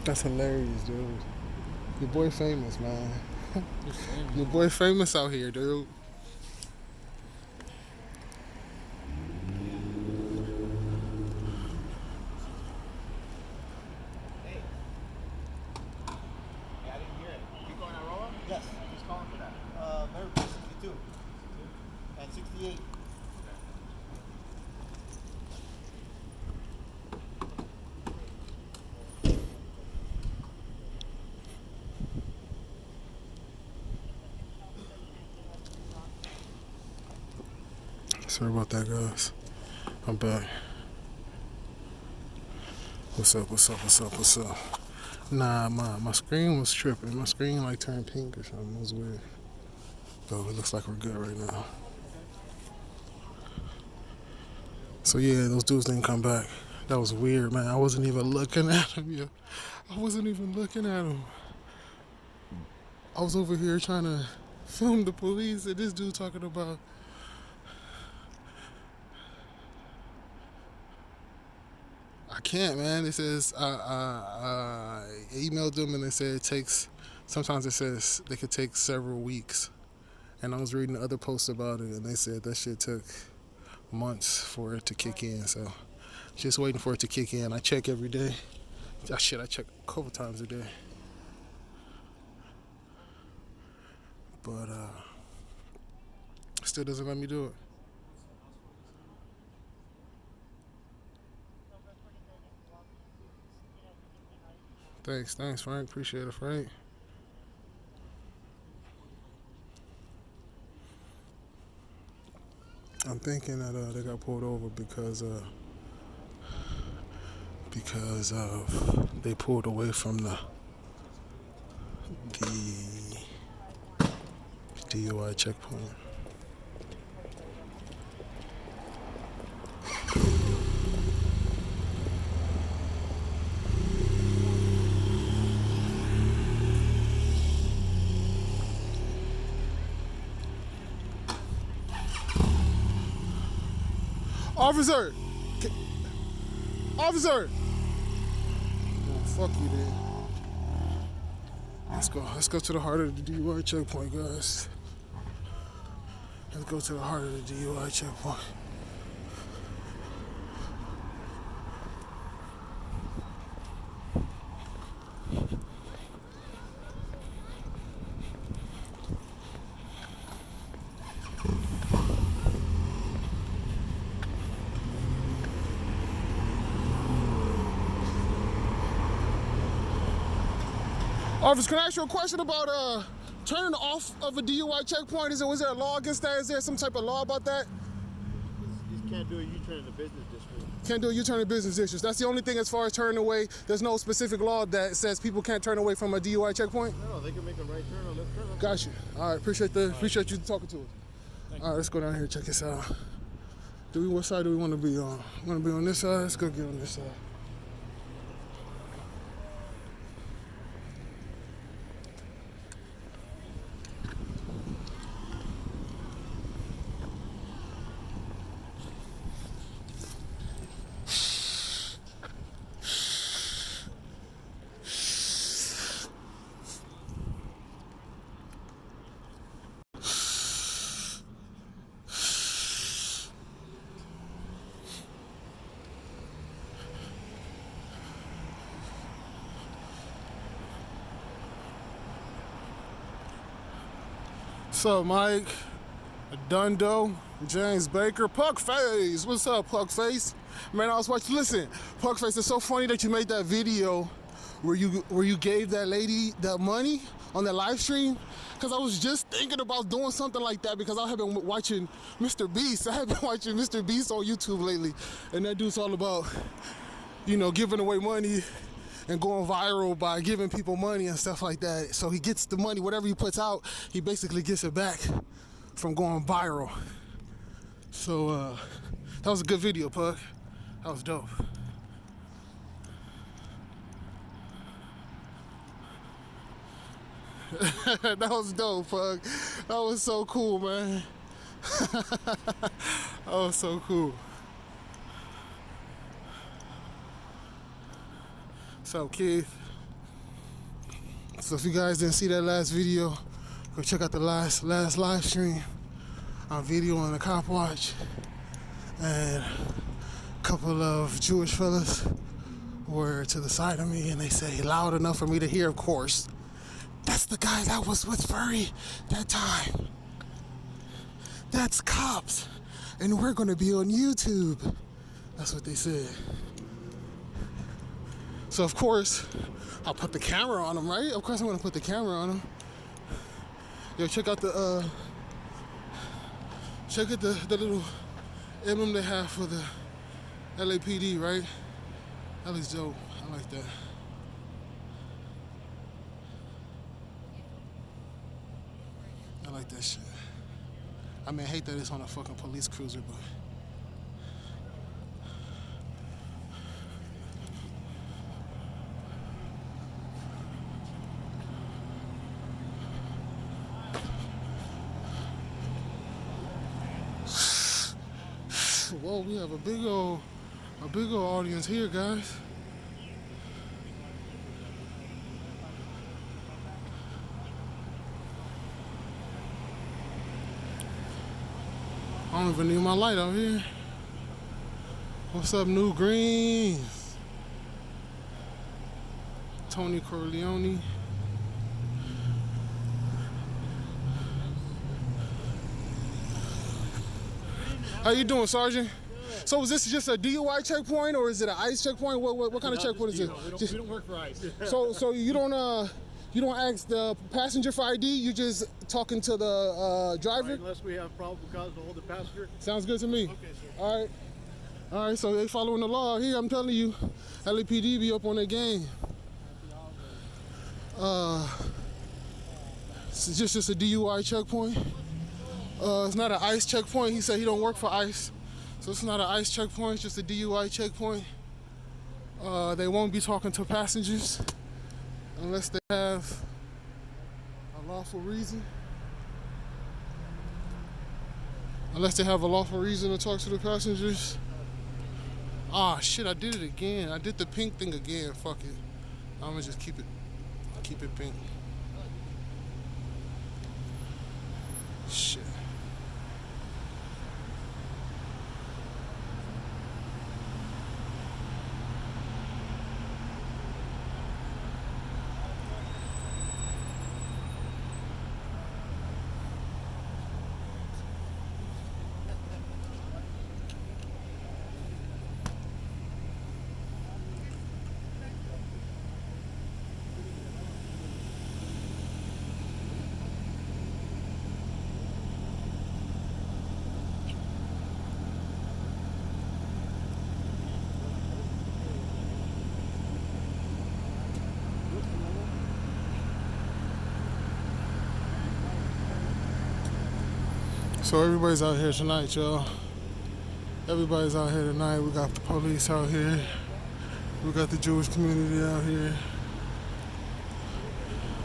That's hilarious, dude. Your boy famous, man. Famous. Your boy famous out here, dude. Hey. Yeah, I didn't hear it. Keep going at Rolla? Yes. Who's calling for that? Beverly 62. And 68. Sorry about that, guys. I'm back. What's up? Nah, my screen was tripping. My screen like turned pink or something. It was weird. But it looks like we're good right now. So yeah, those dudes didn't come back. That was weird, man. I wasn't even looking at them. Yeah, I wasn't even looking at them. I was over here trying to film the police, and this dude talking about. I can't, man. It says I emailed them and they said it takes. Sometimes it says they could take several weeks, and I was reading the other posts about it, and they said that shit took months for it to kick in. So just waiting for it to kick in. I check every day. I check a couple times a day, but still doesn't let me do it. Thanks, Frank. Appreciate it, Frank. I'm thinking that they got pulled over because of they pulled away from the DUI checkpoint. Officer! Officer! Oh, fuck you, then. Let's go to the heart of the DUI checkpoint, guys. Let's go to the heart of the DUI checkpoint. Officer, can I ask you a question about turning off of a DUI checkpoint? Was there a law against that? Is there some type of law about that? You can't do a U-turn in the business district. Can't do a U-turn in business districts. That's the only thing as far as turning away. There's no specific law that says people can't turn away from a DUI checkpoint? No, they can make a right turn or left turn. Got you. All right, appreciate you talking to us. All right, let's go down here and check this out. What side do we want to be on? Want to be on this side? Let's go get on this side. What's up, Mike? Dundo, James Baker, Puckface. What's up, Puckface? Man, I was watching. Listen, Puckface, it's so funny that you made that video where you gave that lady that money on that live stream. Cause I was just thinking about doing something like that because I have been watching Mr. Beast. I have been watching Mr. Beast on YouTube lately, and that dude's all about, giving away money and going viral by giving people money and stuff like that. So he gets the money, whatever he puts out, he basically gets it back from going viral. So that was a good video, Puck. That was dope. That was dope, Puck. That was so cool, man. That was so cool. What's up, Keith? So if you guys didn't see that last video, go check out the last live stream on video on the cop watch. And a couple of Jewish fellas were to the side of me and they say loud enough for me to hear, of course, "That's the guy that was with Furry that time. That's C.O.P.S. And we're gonna be on YouTube." That's what they said. So of course, I'll put the camera on him, right? Of course I'm gonna put the camera on him. Yo, check out the little emblem they have for the LAPD, right? That looks dope. I like that. I like that shit. I mean, I hate that it's on a fucking police cruiser, but whoa, we have a big old audience here, guys. I don't even need my light out here. What's up, New Greens? Tony Corleone. How you doing, Sergeant? Good. So is this just a DUI checkpoint or is it an ICE checkpoint? What kind of checkpoint is it? We don't work for ICE. So you don't ask the passenger for ID. You just talking to the driver. Right, unless we have probable cause to hold the passenger. Sounds good to me. Okay, sir. All right. So they following the law here. I'm telling you, LAPD be up on their game. It's just a DUI checkpoint. It's not an ICE checkpoint. He said he don't work for ICE. So it's not an ICE checkpoint, it's just a DUI checkpoint. They won't be talking to passengers unless they have a lawful reason. Unless they have a lawful reason to talk to the passengers. Ah, shit, I did it again. I did the pink thing again, fuck it. I'm gonna just keep it pink. Shit. So everybody's out here tonight, y'all. Everybody's out here tonight. We got the police out here. We got the Jewish community out here.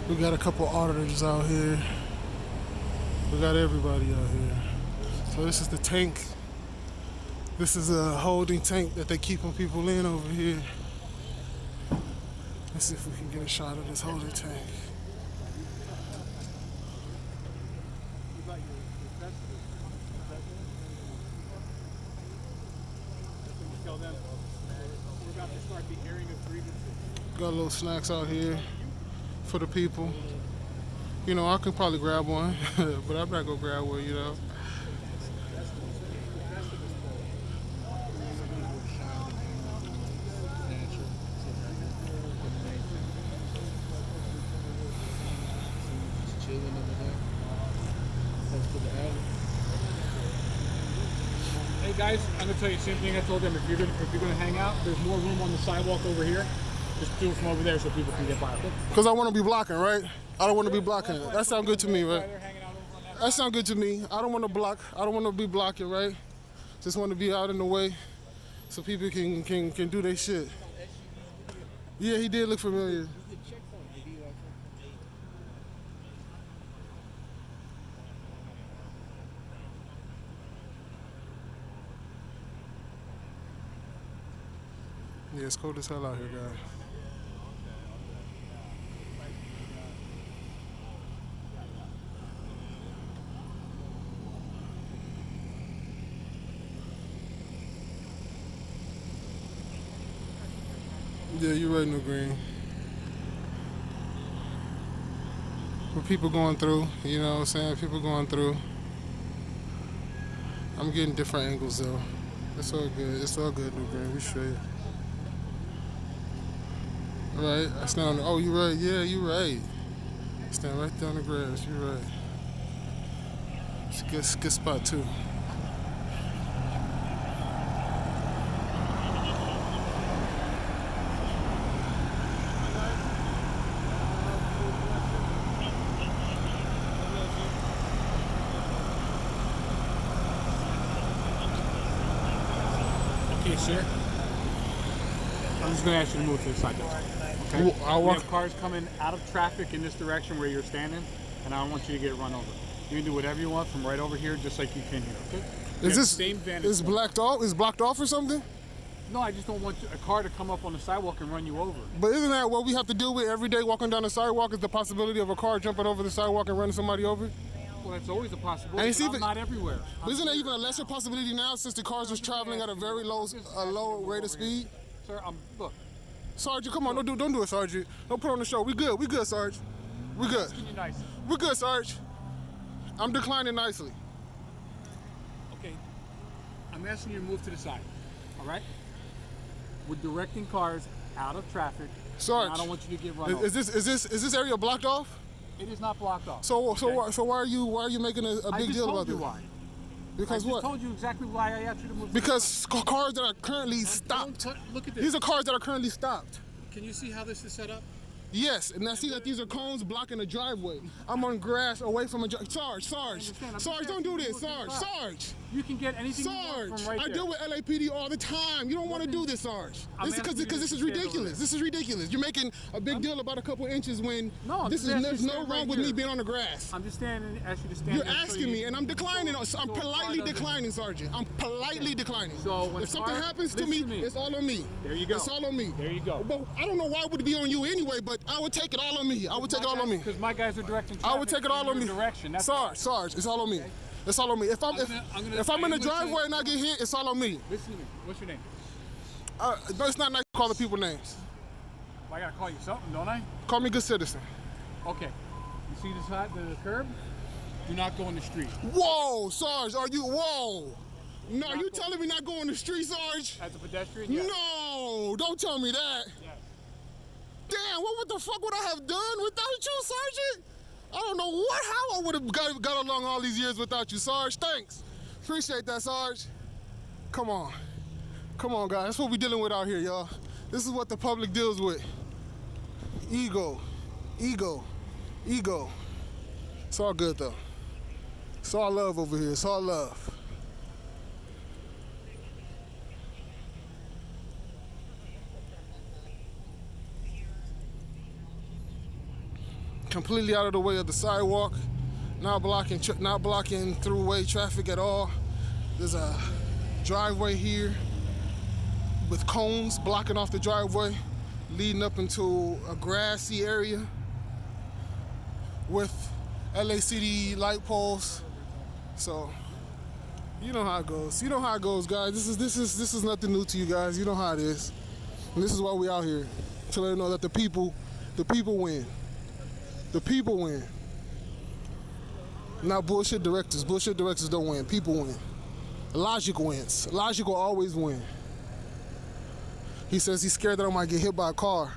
We got a couple auditors out here. We got everybody out here. So this is the tank. This is a holding tank that they keeping people in over here. Let's see if we can get a shot of this holding tank. Got little snacks out here for the people. You know, I could probably grab one, but I'm not gonna grab one, you know. Hey guys, I'm gonna tell you the same thing I told them. If you're gonna hang out, there's more room on the sidewalk over here. Just do it from over there so people can get by. Because I want to be blocking, right? I don't want to be blocking. That sounds good to me, right? That sounds good to me. I don't want to block. I don't want to be blocking, right? Just want to be out in the way so people can do their shit. Yeah, he did look familiar. Yeah, it's cold as hell out here, guys. Yeah, you're right, New Green. What people going through, you know what I'm saying? People going through. I'm getting different angles though. It's all good. It's all good, New Green. We straight. Right? I stand on the, oh, you right. Yeah, you right. Stand right there on the grass. You right. It's a good spot too. Okay, sir. I'm just going to ask you to move to the side. Okay? I'll We walk. have cars coming out of traffic in this direction where you're standing, and I don't want you to get run over. You can do whatever you want from right over here, just like you came here. Okay? You Is have this same vantage is point. blocked off? Is blocked off or something? No, I just don't want a car to come up on the sidewalk and run you over. But isn't that what we have to deal with every day walking down the sidewalk? Is the possibility of a car jumping over the sidewalk and running somebody over? Well, that's always a possibility. And see But if I'm it- not everywhere. But isn't there even a lesser possibility now since the cars was traveling at a very low rate of speed? Sir, look. Sergeant, come on, don't do it, Sergeant. Don't put on the show. We good, Sarge. We good. Asking you nice. We good, Sarge. I'm declining nicely. Okay. I'm asking you to move to the side. All right? We're directing cars out of traffic. Sarge, and I don't want you to get run over. is this area blocked off? It is not blocked off. So okay? why are you making a I big just deal told about you this? why. Because I just what? told you exactly why I asked you to move. Because cars that are currently stopped. Look at this. These are cars that are currently stopped. Can you see how this is set up? Yes, and I see that these are cones blocking the driveway. I'm on grass away from a Sarge, don't do this, Sarge. You can get anything you Sarge, want from right I there. deal with LAPD all the time. You don't want to do this, Sarge. I'm This is asking you because to this is stand over ridiculous. there. This is ridiculous. You're making a big deal about a couple inches when No, I'm this just is asking there's you to no stand wrong right with here. me being on the grass. I'm just standing, ask you to stand You're there so asking me, and I'm declining. I'm so a car politely doesn't- declining, Sergeant. I'm politely declining. So when if something car- happens to listen me, to me. it's all on me. There you go. It's all on me. There you go. But I don't know why it would be on you anyway, but I would take it all on me. I would take it all on me. Because my guys are directing traffic I would take it all in on your me. direction. That's Sarge, it's all on me. It's all on me. If I'm in the driveway and I get hit, it's all on me. Listen to me. What's your name? No, it's not nice to call the people names. Well, I gotta call you something, don't I? Call me good citizen. Okay. You see the side, the curb? Do not go in the street. Whoa, Sarge, are you? Whoa. No, are you telling me not go on the street, Sarge? As a pedestrian? Yes. No, don't tell me that. Yes. Damn, what the fuck would I have done without you, Sergeant? I don't know how I would have got along all these years without you, Sarge. Thanks. Appreciate that, Sarge. Come on, guys. That's what we're dealing with out here, y'all. This is what the public deals with. Ego. It's all good, though. It's all love over here. It's all love. Completely out of the way of the sidewalk, not blocking throughway traffic at all. There's a driveway here with cones blocking off the driveway, leading up into a grassy area with LACD light poles. So you know how it goes. You know how it goes, guys. This is nothing new to you guys. You know how it is. And this is why we out here, to let you know that the people win. The people win. Not bullshit directors. Bullshit directors don't win. People win. Logic wins. Logic will always win. He says he's scared that I might get hit by a car.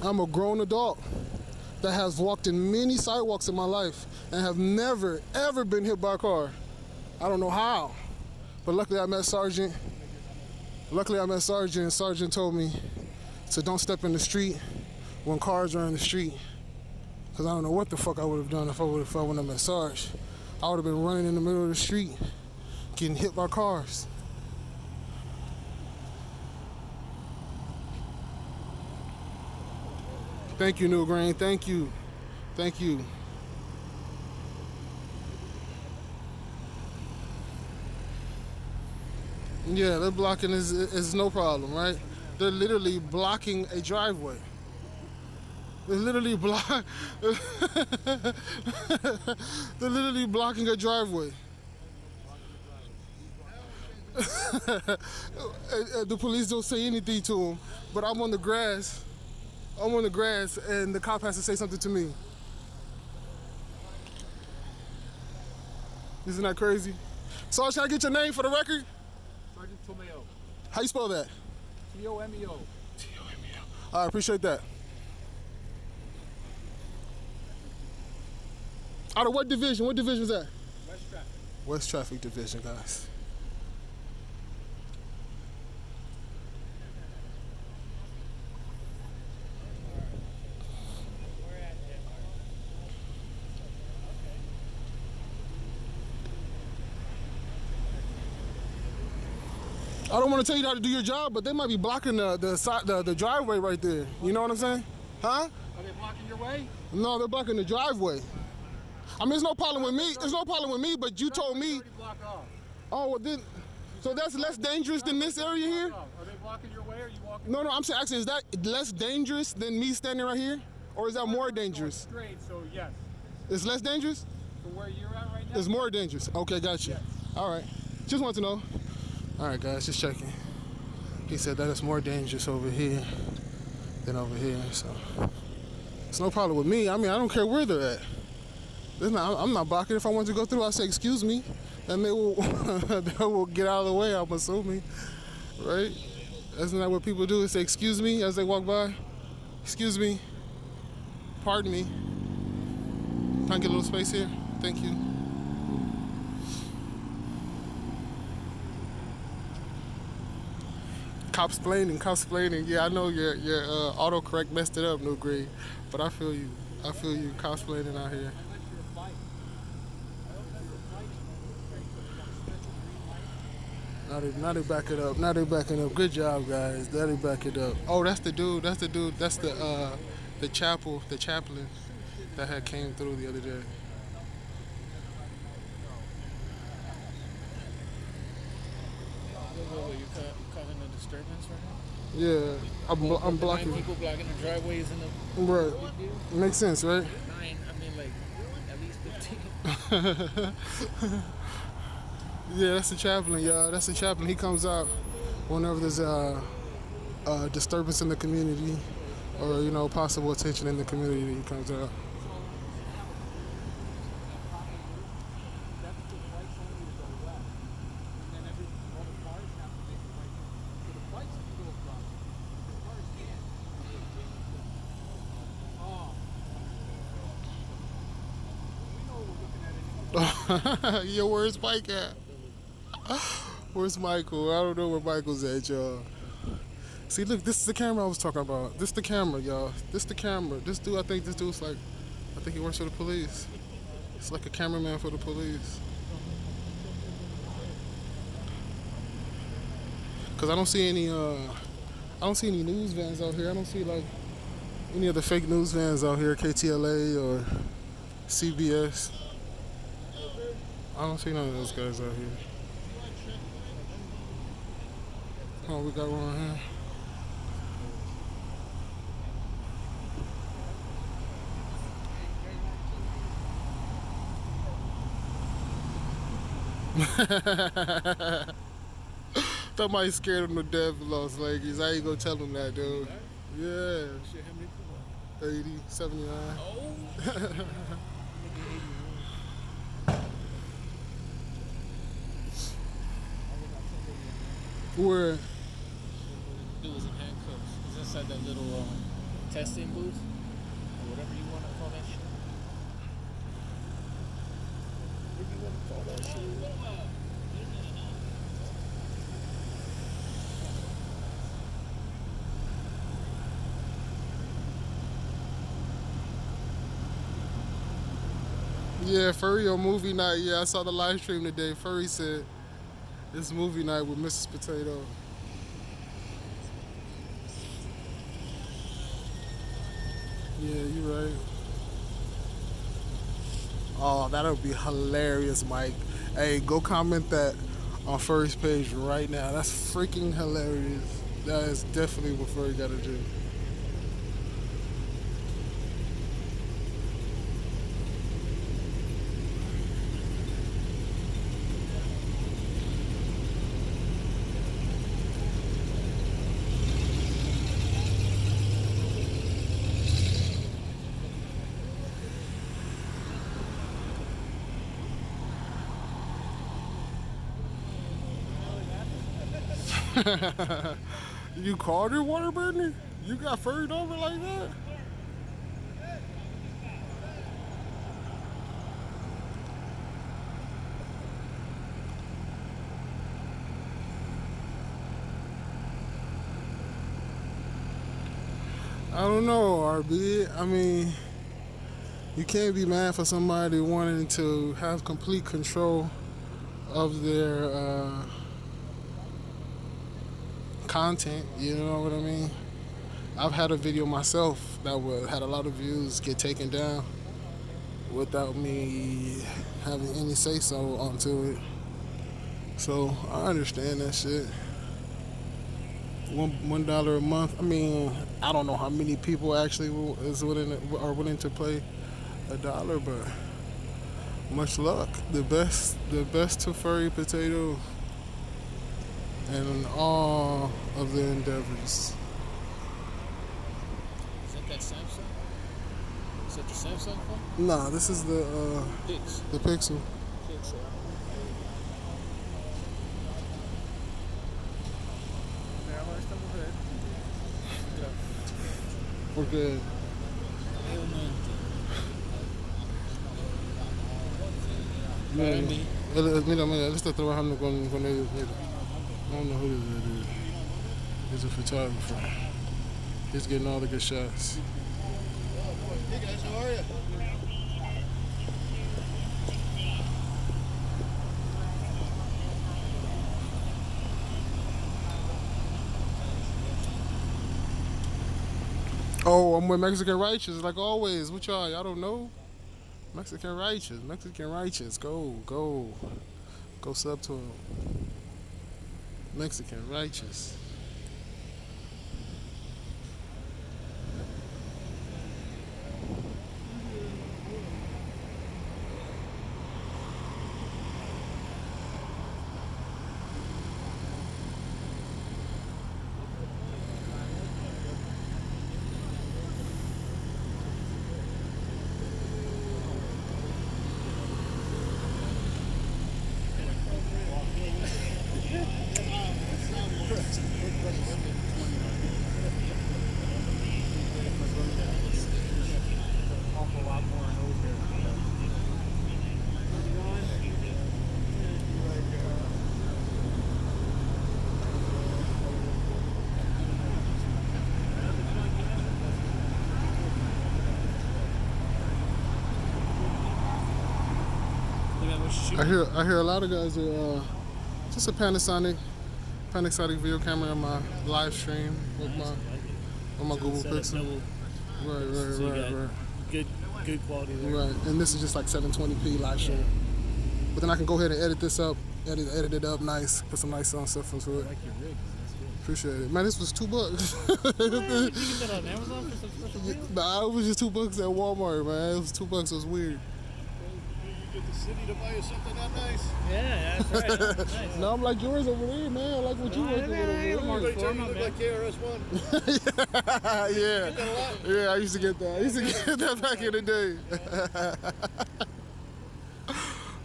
I'm a grown adult that has walked in many sidewalks in my life and have never, ever been hit by a car. I don't know how. But luckily I met Sergeant. And Sergeant told me to don't step in the street when cars are in the street. Because I don't know what the fuck I would have done if I wouldn't have met Sarge. I would have been running in the middle of the street, getting hit by cars. Thank you, New Grain. Thank you. Yeah, they're blocking is no problem, right? They're literally blocking a driveway. They're literally blocking a driveway. And the police don't say anything to him, but I'm on the grass. I'm on the grass, and the cop has to say something to me. Isn't that crazy? So, should I get your name for the record? Sergeant Tomeo. How you spell that? Tomeo. I appreciate that. Out of what division? What division is that? West traffic. West Traffic Division, guys. I don't want to tell you how to do your job, but they might be blocking the driveway right there. You know what I'm saying? Huh? Are they blocking your way? No, they're blocking the driveway. I mean, there's no problem with me. There's no problem with me, but you told me. Block off. Oh, well then, so that's less dangerous than this area here? Are they blocking your way or are you walking? No, I'm saying, actually, is that less dangerous than me standing right here? Or is that more dangerous? Straight, so yes. It's less dangerous? From where you're at right now? It's more dangerous. Okay, got you. Yes. All right. Just want to know. All right, guys, just checking. He said that it's more dangerous over here than over here, so it's no problem with me. I mean, I don't care where they're at. I'm not blocking. If I want to go through, I'll say, excuse me, and they will, they will get out of the way, I'm assuming, right? Isn't that what people do, is say, excuse me, as they walk by? Excuse me, pardon me. Can I get a little space here? Thank you. Cops explaining. Yeah, I know your autocorrect messed it up, New Grade, but I feel you. Cosplaying out here. Now they back it up. Now they backing up. Good job, guys. Now they back it up. Oh, that's the dude. That's the chaplain that had came through the other day. You causing a disturbance right now? Yeah, I'm blocking. 9 people blocking the driveways in the. Right. Makes sense, right? 9. I mean, like at least 15. Yeah, that's the chaplain, y'all. That's the chaplain. He comes out whenever there's a disturbance in the community, or possible attention in the community. He comes out. Yeah, where's Mike at? Where's Michael? I don't know where Michael's at, y'all. See, look, this is the camera I was talking about. This the camera, y'all. This the camera. This dude, I think he works for the police. It's like a cameraman for the police. Cause I don't see any news vans out here. I don't see like any of the fake news vans out here, KTLA or CBS. I don't see none of those guys out here. Oh, we got one here. Somebody scared him to death in Las Vegas. I ain't gonna tell him that, dude. Yeah. Shit, how many people? 80, 79. Oh. Where? Dude was in handcuffs. He's inside that little testing booth, or whatever you want to call that shit. What do you want to call that shit? Yeah, Furry on movie night. Yeah, I saw the live stream today. Furry said it's movie night with Mrs. Potato. Yeah, you right. Oh, that'll be hilarious, Mike. Hey, go comment that on Furry's page right now. That's freaking hilarious. That is definitely what Furry gotta do. You called her water burner? You got furried over like that? I don't know, RB. I mean, you can't be mad for somebody wanting to have complete control of their content. You know what I mean? I've had a video myself that had a lot of views get taken down without me having any say so onto it. So I understand that shit. $1 a month. I mean, I don't know how many people actually are willing to pay $1, but much luck. The best to furry potato and all of their endeavors. Is that Samsung? Is that the Samsung phone? Nah, this is the Pixel. Pixel. Porque mira, él está trabajando con ellos. Mira. I don't know who that is. He's a photographer. He's getting all the good shots. Hey guys, how are you? Oh, I'm with Mexican Righteous, like always. What y'all don't know? Mexican Righteous. Go sub to him. Mexican Righteous. I hear a lot of guys are just a Panasonic video camera on my live stream with my Google Pixel. Right. Good quality there. Right, and this is just like 720p live stream. But then I can go ahead and edit this up, edit it up nice, put some nice sound stuff into it. I like your rig. That's good. Appreciate it, man. This was $2. You get that on Amazon for some special deal? Nah, it was just $2 at Walmart, man. It was $2. It was weird. Get the city to buy you something that nice. Yeah, that's right. That's nice. No, I'm like yours over there, man. I like what you working with over there. Everybody tell you look like KRS-One. Yeah, I used to get that. I used to get that back in the day.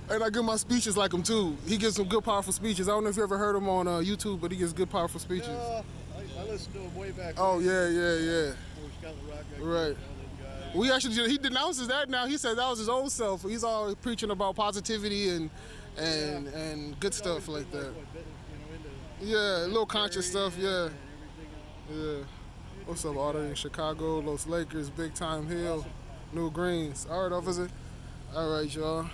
And I give my speeches like him too. He gives some good, powerful speeches. I don't know if you ever heard him on YouTube, but he gives good, powerful speeches. I listened to him way back. Oh yeah. Right. Guy. We actually, he denounces that now. He said that was his old self. He's always preaching about positivity and good stuff like that. Yeah, a little conscious stuff. Yeah. What's up, Audit in Chicago, Los Lakers, Big Time Hill, New Greens. All right, officer. All right, y'all.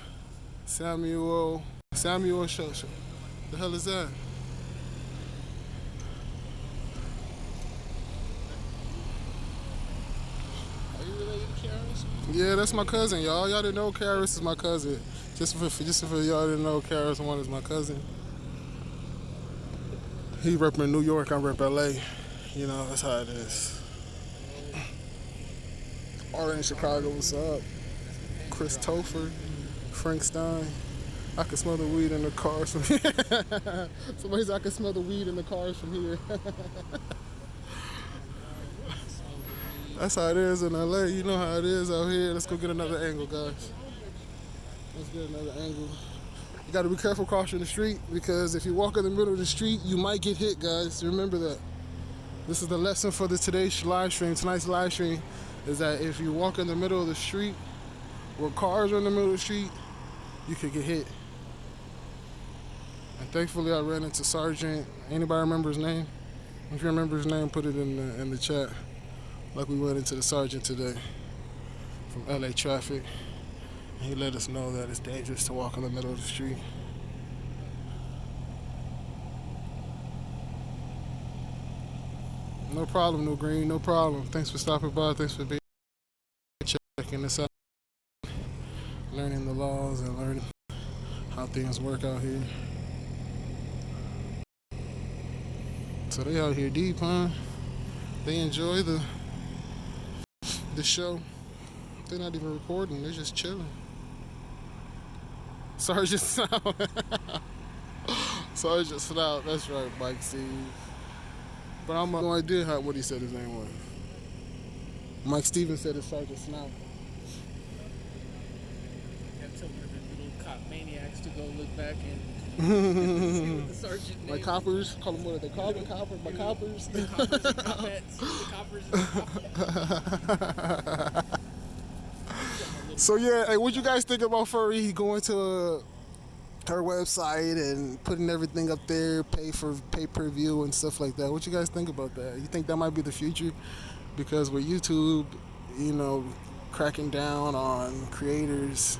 Samuel Show. The hell is that? Are you related to Karis? Yeah, that's my cousin, y'all. Y'all didn't know Karis is my cousin. Just for y'all didn't know Karis one is my cousin. He repping New York, I rep LA. You know, that's how it is. Audit in Chicago, what's up? Chris Topher, Frank Stein. I can smell the weed in the cars from here. Somebody said I can smell the weed in the cars from here. That's how it is in LA. You know how it is out here. Let's go get another angle, guys. Let's get another angle. You gotta be careful crossing the street, because if you walk in the middle of the street, you might get hit, guys. Remember that. This is the lesson for today's live stream. Tonight's live stream is that if you walk in the middle of the street, where cars are in the middle of the street, you could get hit. And thankfully, I ran into Sergeant. Anybody remember his name? If you remember his name, put it in the chat. Like we went into the sergeant today from LA Traffic. He let us know that it's dangerous to walk in the middle of the street. No problem, No Green, no problem. Thanks for stopping by. Thanks for being checking this out. Learning the laws and learning how things work out here. So they out here deep, huh? They enjoy the show. They're not even recording. They're just chilling. Sergeant Snout. Sergeant Snout. That's right, Mike Steve. But I'm no idea what he said his name was. Mike Stevens said it's Sergeant Snout. I tell one of the little cop maniacs to go look back and see what the sergeant name. Like coppers, call them what they call them, coppers, my coppers. The coppers and coppets. The coppers and coppets. So yeah, hey, what you guys think about Furry going to her website and putting everything up there, pay-per-view and stuff like that? What you guys think about that? You think that might be the future? Because with YouTube, you know, cracking down on creators,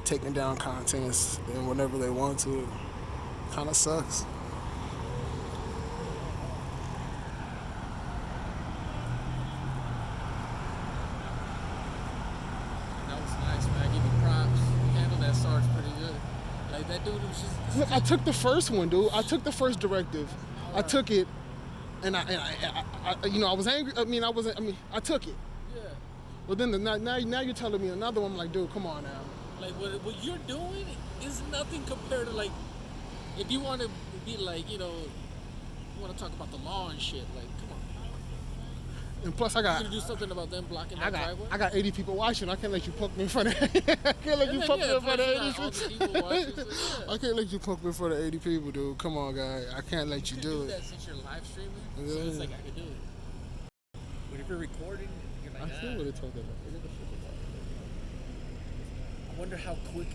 taking down content and whenever they want to, it kind of sucks. That was nice, man. I give you props. You handled that Sarge pretty good. Like that dude was just. Look, I took the first one, dude. I took the first directive. I took it, and I you know, I was angry. I took it. Yeah. But then now you're telling me another one. I'm like, dude, come on now. Like what you're doing is nothing compared to like if you want to be like, you know, you want to talk about the law and shit. Like, come on. And plus, I You're gonna do something about them blocking that driveway. I got 80 people watching. I can't let you punk me in front of. I can't let you punk me in front of 80 people. I can't let you punk me in front of 80 people, dude. Come on, guy. I can't let you do it. That since you're live streaming, Yeah. so it's like I could do it. But if you're recording, you're like, I feel what they're talking about. I wonder how quick.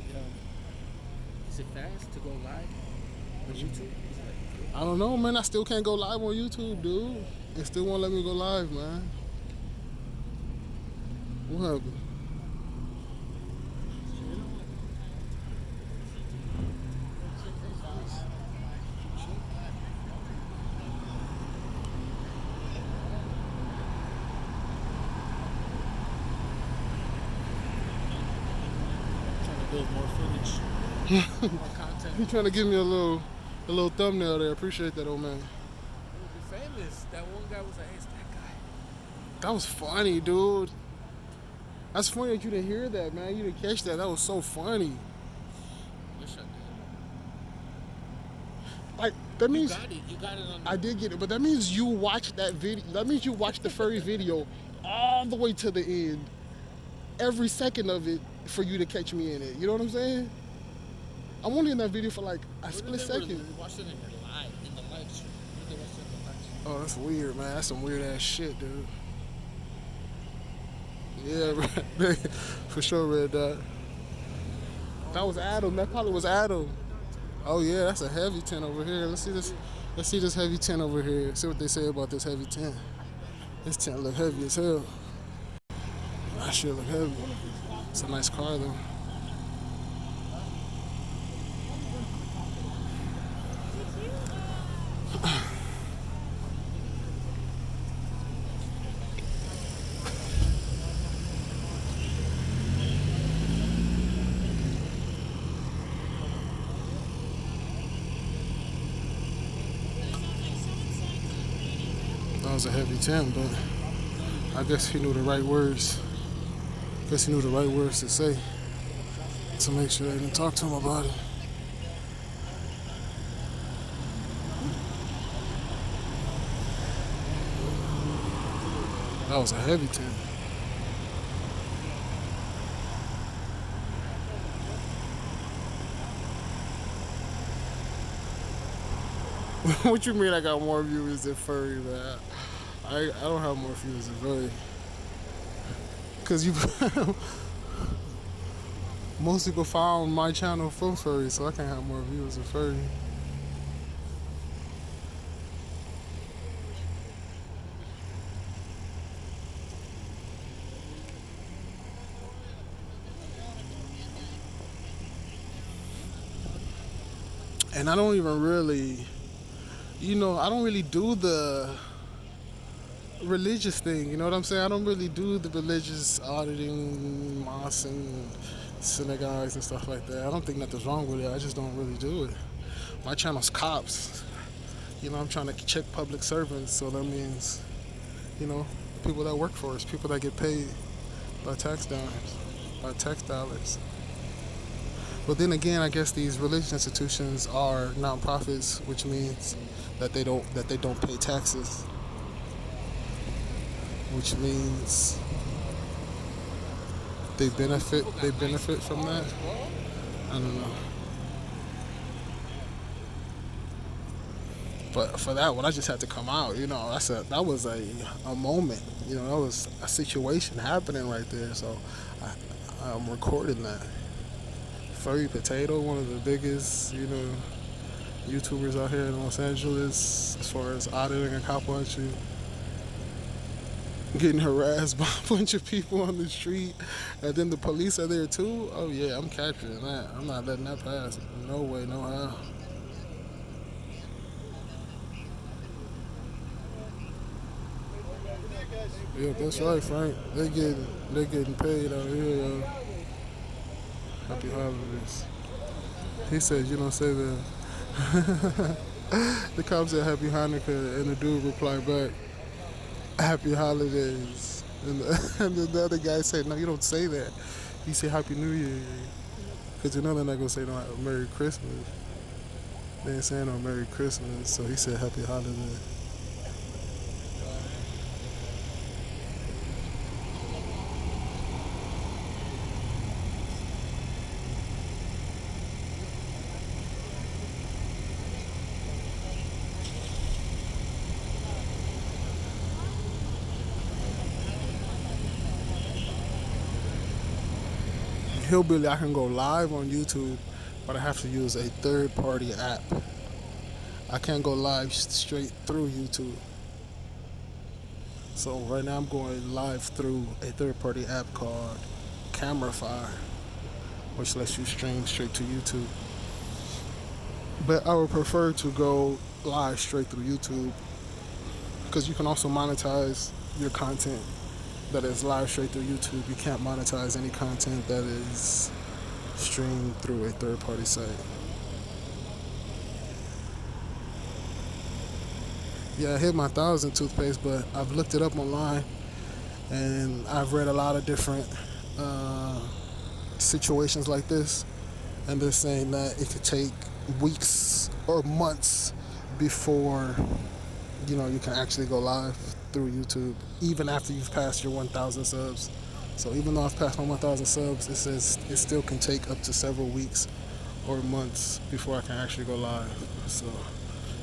Is it fast to go live on YouTube? Is it like, I don't know, man. I still can't go live on YouTube, dude. It still won't let me go live, man. What happened? trying to build more footage, more content. He trying to give me a little thumbnail there. Appreciate that, old man. We'll be famous. That one guy was like, hey, it's that guy. That was funny, dude. That's funny that you didn't hear that, man. You didn't catch that. That was so funny. Wish I did. Like, that means... You got it on I did get it, but that means you watched that video. That means you watched the furry video all the way to the end. Every second of it for you to catch me in it. You know what I'm saying? I'm only in that video for like a split second. We watched it in the live stream. They watched it in the live stream. Oh, that's weird, man. That's some weird ass shit, dude. Yeah, for sure, Red Dot. That was Adam. That probably was Adam. Oh yeah, that's a heavy tent over here. Let's see this. Let's see this heavy tent over here. See what they say about this heavy tent. This tent look heavy as hell. That shit look heavy. It's a nice car though. That was a heavy tent, but I guess he knew the right words. I guess he knew the right words to say to make sure they didn't talk to him about it. That was a heavy tent. What you mean I got more viewers than furry, man? I don't have more viewers than furry. Cause you most people found my channel from furry, so I can't have more viewers than furry. And I don't even really, I don't really do the religious thing, you know what I'm saying? I don't really do the religious auditing mosques and synagogues and stuff like that. I don't think nothing's wrong with it. I just don't really do it. My channel's C.O.P.S. I'm trying to check public servants, so that means, people that work for us, people that get paid by tax dollars. But then again, I guess these religious institutions are nonprofits, which means that they don't pay taxes, which means they benefit from that. I don't know. But for that one, I just had to come out. That was a moment. That was a situation happening right there. So I'm recording that. Furry Potato, one of the biggest, YouTubers out here in Los Angeles as far as auditing and cop watching. Getting harassed by a bunch of people on the street, and then the police are there too. Oh yeah, I'm capturing that. I'm not letting that pass. No way, no how. Yeah, that's right, Frank. They getting paid out here, yo. Happy holidays. He said, you don't say that. The cop said Happy Hanukkah, and the dude replied back, Happy holidays. And the other guy said, no, you don't say that. He said Happy New Year. Because they're not going to say no Merry Christmas. They ain't saying no Merry Christmas. So he said Happy Holiday. Hillbilly, I can go live on YouTube, but I have to use a third-party app. I can't go live straight through YouTube. So right now I'm going live through a third-party app called CameraFi, which lets you stream straight to YouTube. But I would prefer to go live straight through YouTube, because you can also monetize your content that is live straight through YouTube. You can't monetize any content that is streamed through a third-party site. Yeah, I hit my 1,000 toothpaste, but I've looked it up online, and I've read a lot of different situations like this, and they're saying that it could take weeks or months before you can actually go live through YouTube, even after you've passed your 1,000 subs. So even though I've passed my 1,000 subs, it says it still can take up to several weeks or months before I can actually go live. So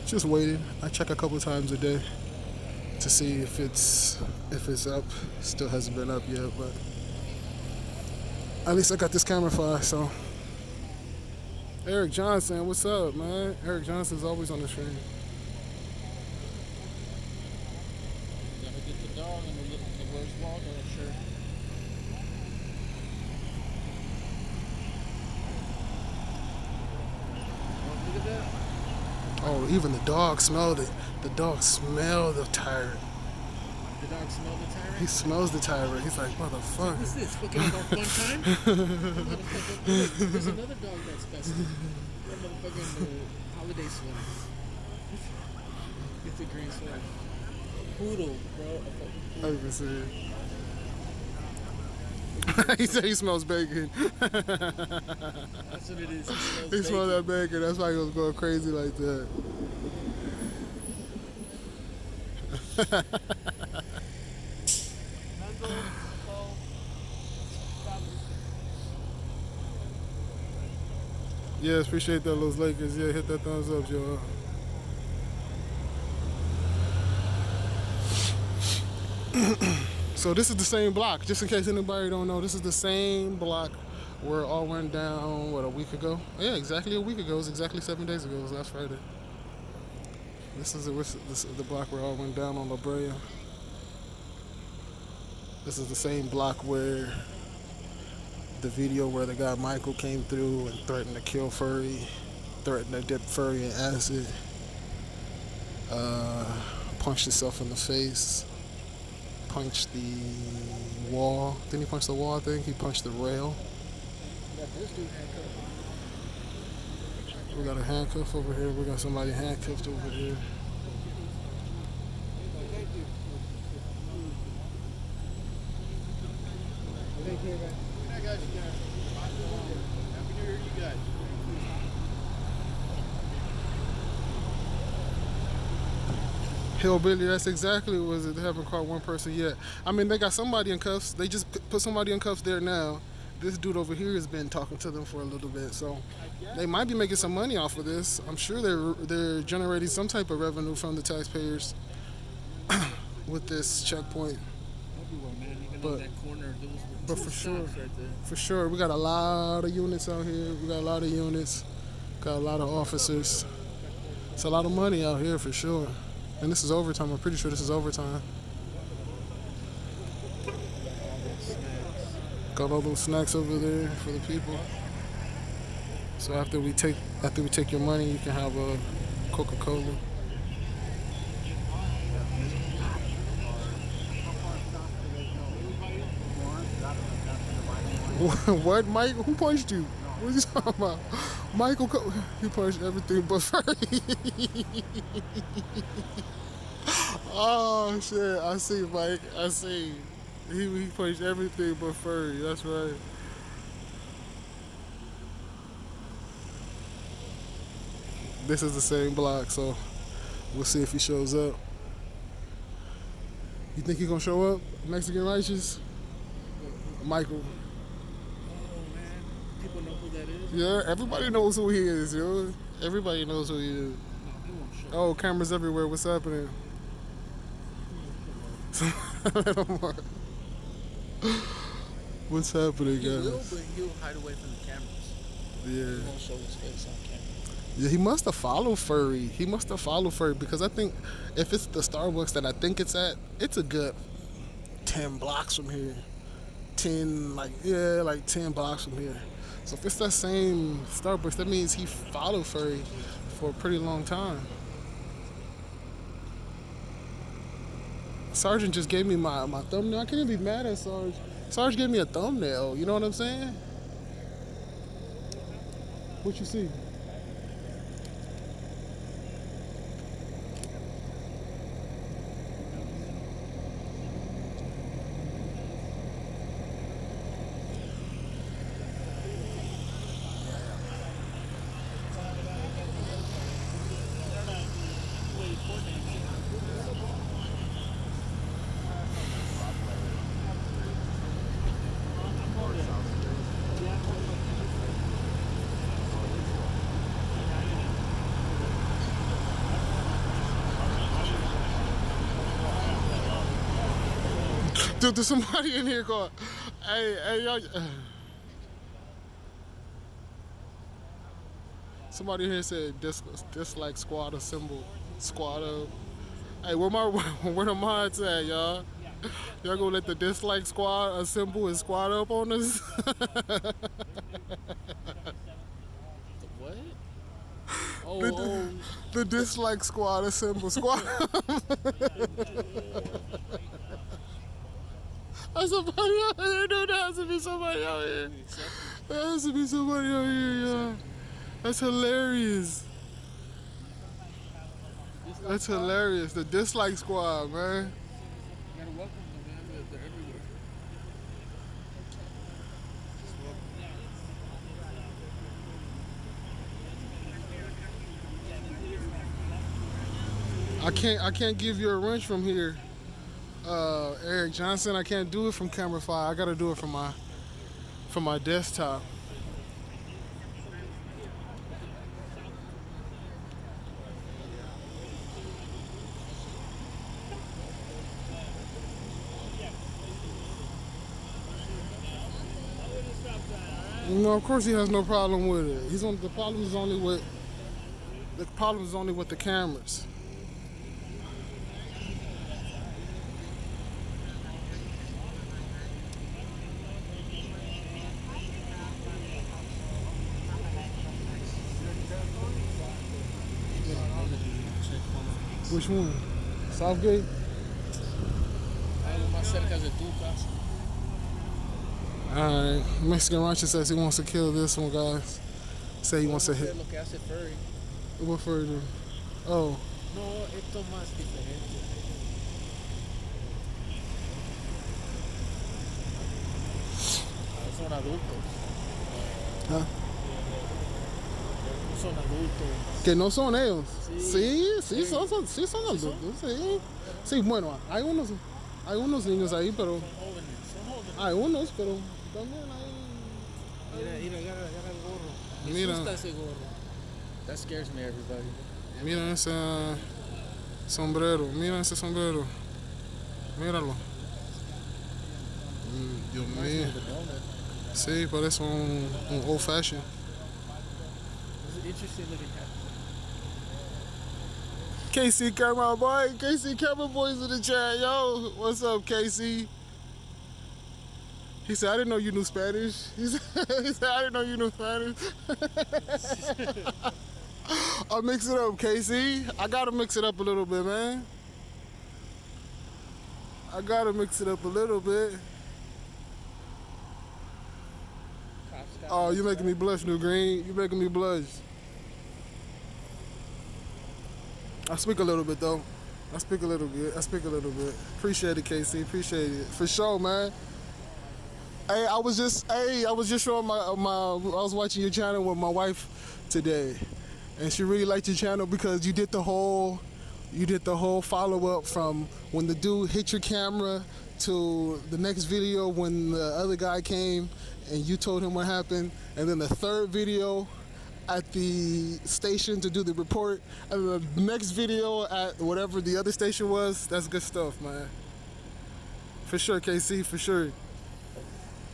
just waiting. I check a couple times a day to see if it's up. Still hasn't been up yet, but at least I got this CameraFi. So Eric Johnson, what's up, man? Eric Johnson's always on the stream. Oh, even the dog smelled it. The dog smelled the tyrant. The dog smelled the tyrant? He smells the tyrant. He's like, motherfucker. What's this? Fucking about fun time? There's another dog that's festive. That motherfucking holiday swim. Get the green swim. Poodle, bro. I even see it. He said he smells bacon. That's what it is. He smells that bacon. That's why he was going crazy like that. Yes, appreciate that, Los Lakers. Yeah, hit that thumbs up, y'all. So this is the same block. Just in case anybody don't know, this is the same block where it all went down, what, a week ago? Yeah, exactly a week ago. It was exactly 7 days ago. It was last Friday. This is the block where it all went down on La Brea. This is the same block where the video where the guy Michael came through and threatened to kill Furry, threatened to dip Furry in acid, punched himself in the face, punched the wall. Didn't he punch the wall? I think he punched the rail. We got a handcuff over here. We got somebody handcuffed over here. Good night, guys. Happy New Year to you guys. Hillbilly, that's exactly what it. They haven't caught one person yet. I mean, they got somebody in cuffs. They just put somebody in cuffs there now. This dude over here has been talking to them for a little bit, so they might be making some money off of this. I'm sure they're generating some type of revenue from the taxpayers with this checkpoint. But for sure, we got a lot of units out here. We got a lot of units. Got a lot of officers. It's a lot of money out here for sure. And this is overtime. I'm pretty sure this is overtime. Got all those snacks over there for the people. So after we take your money, you can have a Coca-Cola. What, Mike? Who punched you? What are you talking about? Michael, he punched everything but Furry. Oh shit! I see, Mike. I see. He punched everything but Furry. That's right. This is the same block, so we'll see if he shows up. You think he's gonna show up? Mexican Righteous? Michael. People know who that is. Yeah, everybody knows who he is, yo. Everybody knows who he is. Oh, cameras everywhere. What's happening? What's happening, He will, guys? but he'll hide away from the cameras. Yeah. He won't show his face on camera. Yeah, he must have followed Furry. He must have followed Furry because I think if it's the Starbucks that I think it's at, it's a good 10 blocks from here. 10 blocks from here. So if it's that same Starbucks, that means he followed Furry for a pretty long time. Sergeant just gave me my thumbnail. I can't even be mad at Sarge. Sarge gave me a thumbnail. You know what I'm saying? What you see? Dude, there's somebody in here called, hey, y'all. Somebody in here said dislike squad or symbol. Squad up. Hey, where the mods at, y'all? Y'all gonna let the dislike squad assemble and squad up on us? The what? Oh, the dislike squad assemble squad. There's somebody out here, dude. There has to be somebody out here. There has to be somebody out here, y'all. That's hilarious. That's hilarious. The dislike squad, man. you gotta welcome them, man. They're everywhere. I can't give you a wrench from here. Eric Johnson, I can't do it from CameraFi. I gotta do it from my desktop. No, of course he has no problem with it. The problem is only with the cameras. Which one? Southgate? Algo más cerca de tu casa. Alright. Mexican Rancher says he wants to kill this one, guys. Say he wants to hit. Lo que hace Furry. What further? Oh. No, esto más diferente. Son adultos. ¿Ah? Son adultos. Que no son ellos. Sí. Sí, son adultos. Sí. Sí, bueno, hay unos niños ahí, pero. Son jóvenes. Hay unos, pero también hay. Mira, agarra el gorro. Me Mira. asusta ese gorro. That scares me, everybody. Mira ese sombrero. Mira ese sombrero. Míralo. Dios mío. Sí, parece un old fashion. It's interesting looking hat. KC Camera Boy. KC Camera Boy's in the chat. Yo, what's up, KC? He said, I didn't know you knew Spanish. He said I didn't know you knew Spanish. I'll mix it up, KC. I gotta mix it up a little bit, man. I gotta mix it up a little bit. Oh, you're making me blush, New Green. You're making me blush. I speak a little bit, though. I speak a little bit. Appreciate it, KC. Appreciate it. For sure, man. Hey, I was just showing I was watching your channel with my wife today, and she really liked your channel because you did the whole follow-up from when the dude hit your camera to the next video when the other guy came and you told him what happened, and then the third video at the station to do the report, and the next video at whatever the other station was. That's good stuff, man. For sure, KC, for sure.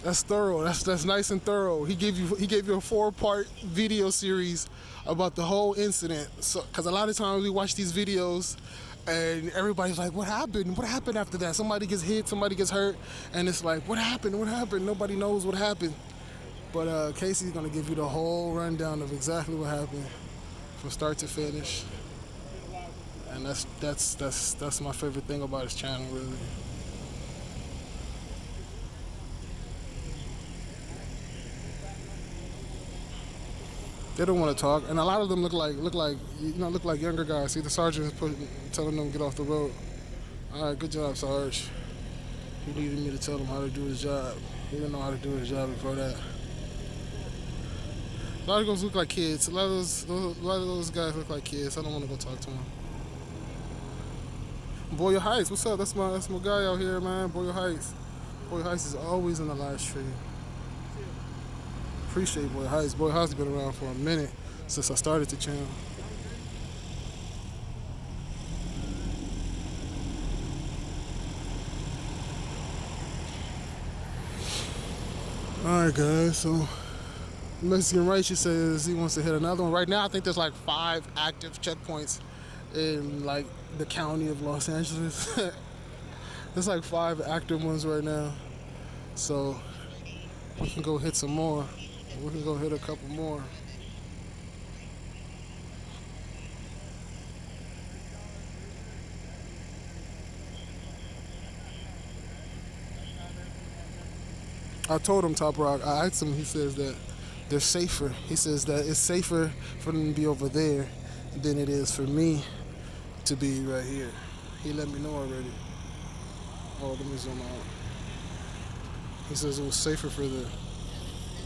That's thorough. That's nice and thorough. He gave you a 4-part video series about the whole incident. So, because a lot of times we watch these videos, and everybody's like, "What happened? What happened after that? Somebody gets hit, somebody gets hurt," and it's like, "What happened? What happened?" Nobody knows what happened. But Casey's gonna give you the whole rundown of exactly what happened from start to finish, and that's my favorite thing about his channel, really. They don't want to talk, and a lot of them look like younger guys. See, the sergeant is telling them to get off the road. All right, good job, Sarge. He needed me to tell him how to do his job. He didn't know how to do his job before that. A lot of those look like kids. A lot of those guys look like kids. I don't want to go talk to them. Boyle Heights, what's up? That's my guy out here, man. Boyle Heights. Boyle Heights is always in the live stream. Appreciate Boyle Heights. Boyle Heights has been around for a minute since I started the channel. All right, guys. So Mexican Rachel says he wants to hit another one. Right now, I think there's like 5 active checkpoints in like the county of Los Angeles. There's like 5 active ones right now. So we can go hit some more. We can go hit a couple more. I told him, Top Rock, I asked him, he says that they're safer. He says that it's safer for them to be over there than it is for me to be right here. He let me know already. Oh, let me zoom out. He says it was safer for the...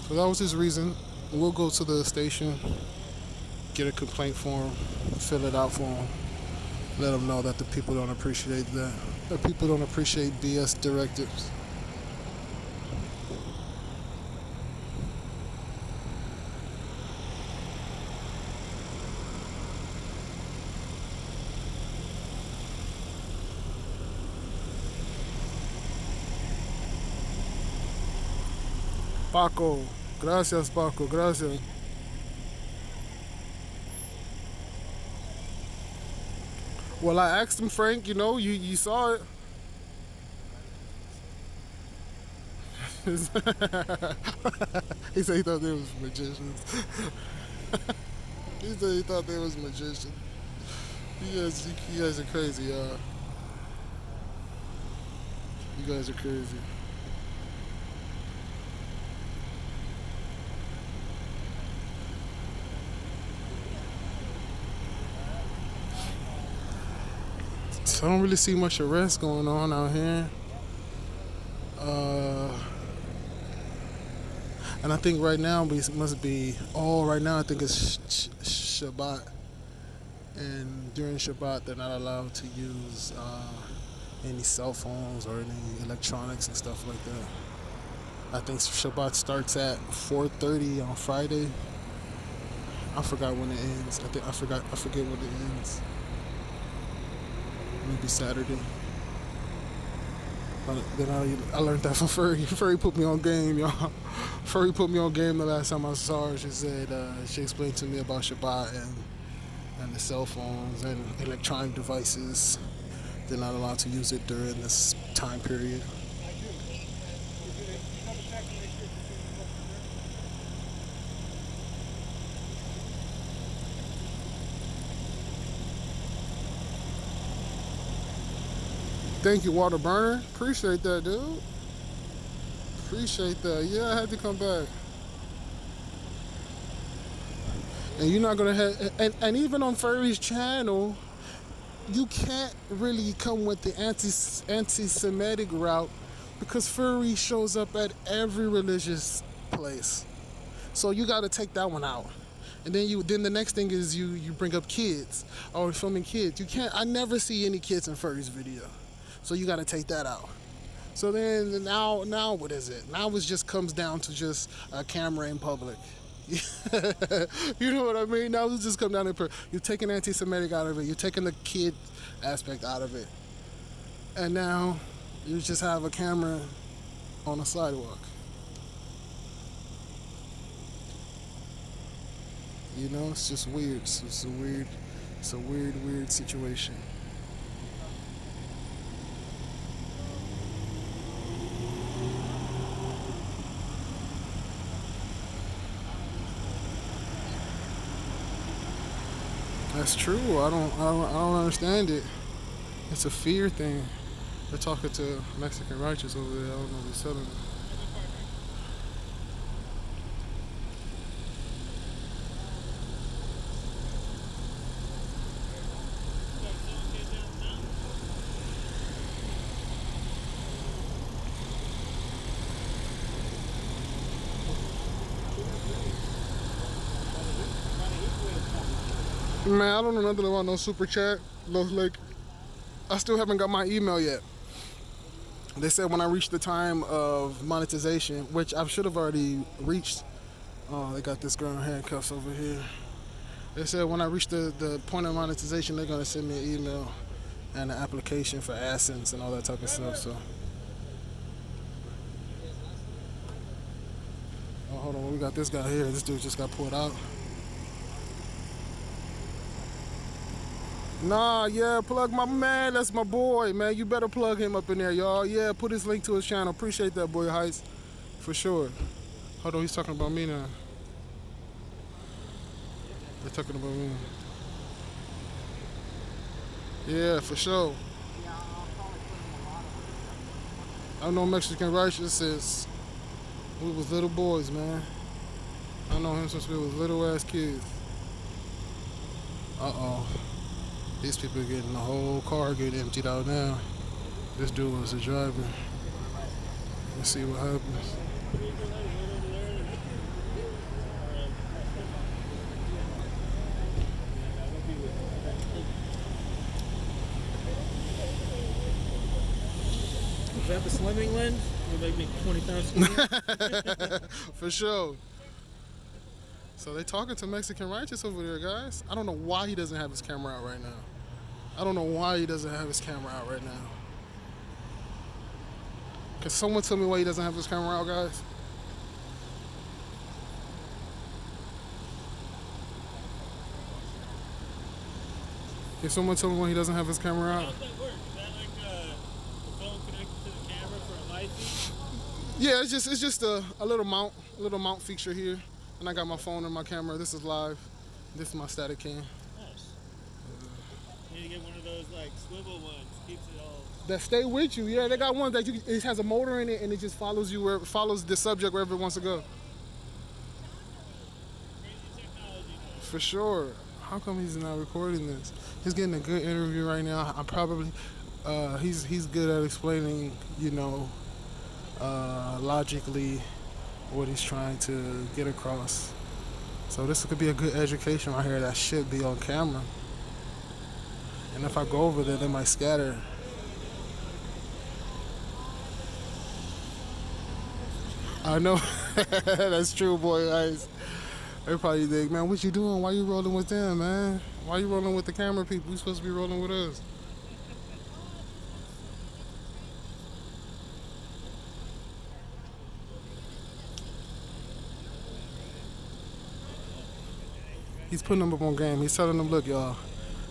So that was his reason. We'll go to the station, get a complaint form, fill it out for him, let him know that the people don't appreciate that. That people don't appreciate BS directives. Paco, Gracias, Paco. Gracias. Well, I asked him, Frank. You know, you saw it. He said he thought they was magicians. He said he thought they was magicians. You guys are crazy, y'all. You guys are crazy. So I don't really see much arrest going on out here. And I think right now we must be. Oh, right now I think it's Shabbat, and during Shabbat they're not allowed to use any cell phones or any electronics and stuff like that. I think Shabbat starts at 4:30 on Friday. I forgot when it ends. I forget when it ends. Maybe Saturday. Then I learned that from Furry. Furry put me on game, y'all. Furry put me on game the last time I saw her. She said she explained to me about Shabbat and the cell phones and electronic devices. They're not allowed to use it during this time period. Thank you, Water Burner. Appreciate that, dude. Appreciate that. Yeah, I had to come back. And you're not gonna have, and even on Furry's channel, you can't really come with the anti-Semitic route because Furry shows up at every religious place. So you got to take that one out. And then the next thing is you bring up kids or filming kids. You can't. I never see any kids in Furry's video. So you got to take that out. So then now what is it? Now it just comes down to just a camera in public. You know what I mean? Now it just come down to you're taking anti-Semitic out of it. You're taking the kid aspect out of it. And now you just have a camera on a sidewalk. You know, it's just weird. It's a weird situation. That's true. I don't understand it. It's a fear thing. They're talking to Mexican righteous over there. I don't know what he's telling them. Man, I don't know nothing about no super chat. Like, I still haven't got my email yet. They said when I reach the time of monetization, which I should have already reached. Oh, they got this girl in handcuffs over here. They said when I reach the point of monetization, they're gonna send me an email and an application for AdSense and all that type of stuff. So, oh, hold on, we got this guy here. This dude just got pulled out. Nah, yeah, plug my man. That's my boy, man. You better plug him up in there, y'all. Yeah, put his link to his channel. Appreciate that, boy Heist. For sure. Hold on, he's talking about me now. They're talking about me. Yeah, for sure. I know Mexican righteous since we was little boys, man. I know him since we was little ass kids. Uh-oh. These people are getting the whole car getting emptied out now. This dude was the driver. Let's see what happens. Is that the swimming lens? Will they make 20,000? For sure. So they talking to Mexican righteous over there, guys. I don't know why he doesn't have his camera out right now. I don't know why he doesn't have his camera out right now. Can someone tell me why he doesn't have his camera out, guys? Can someone tell me when he doesn't have his camera How out? does that work? Is that like the phone connected to the camera for a live feed? Yeah, it's just a little mount feature here, and I got my phone and my camera. This is live. This is my static cam. Nice. You need to get one of those like swivel ones. Keeps it all. That stay with you. Yeah, they got one that it has a motor in it, and it just follows you where follows the subject wherever it wants to go. Crazy technology, man. For sure. How come he's not recording this? He's getting a good interview right now. I'm probably he's good at explaining, logically what he's trying to get across. So this could be a good education right here that should be on camera. And if I go over there, they might scatter. I know. That's true, boy. They probably think, man, what you doing? Why you rolling with them, man? Why you rolling with the camera people? We supposed to be rolling with us. He's putting them up on game. He's telling them, look, y'all.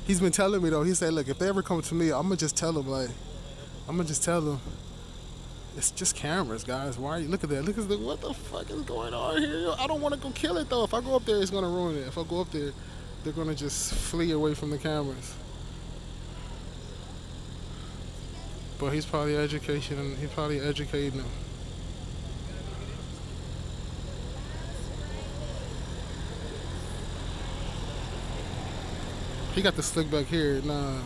He's been telling me, though. He said, look, if they ever come to me, I'm going to just tell them, it's just cameras, guys. Why are you, look at that. Look at that. What the fuck is going on here? Yo, I don't want to go kill it, though. If I go up there, it's going to ruin it. If I go up there, they're going to just flee away from the cameras. But he's probably educating them. He got the slick back here. Nah.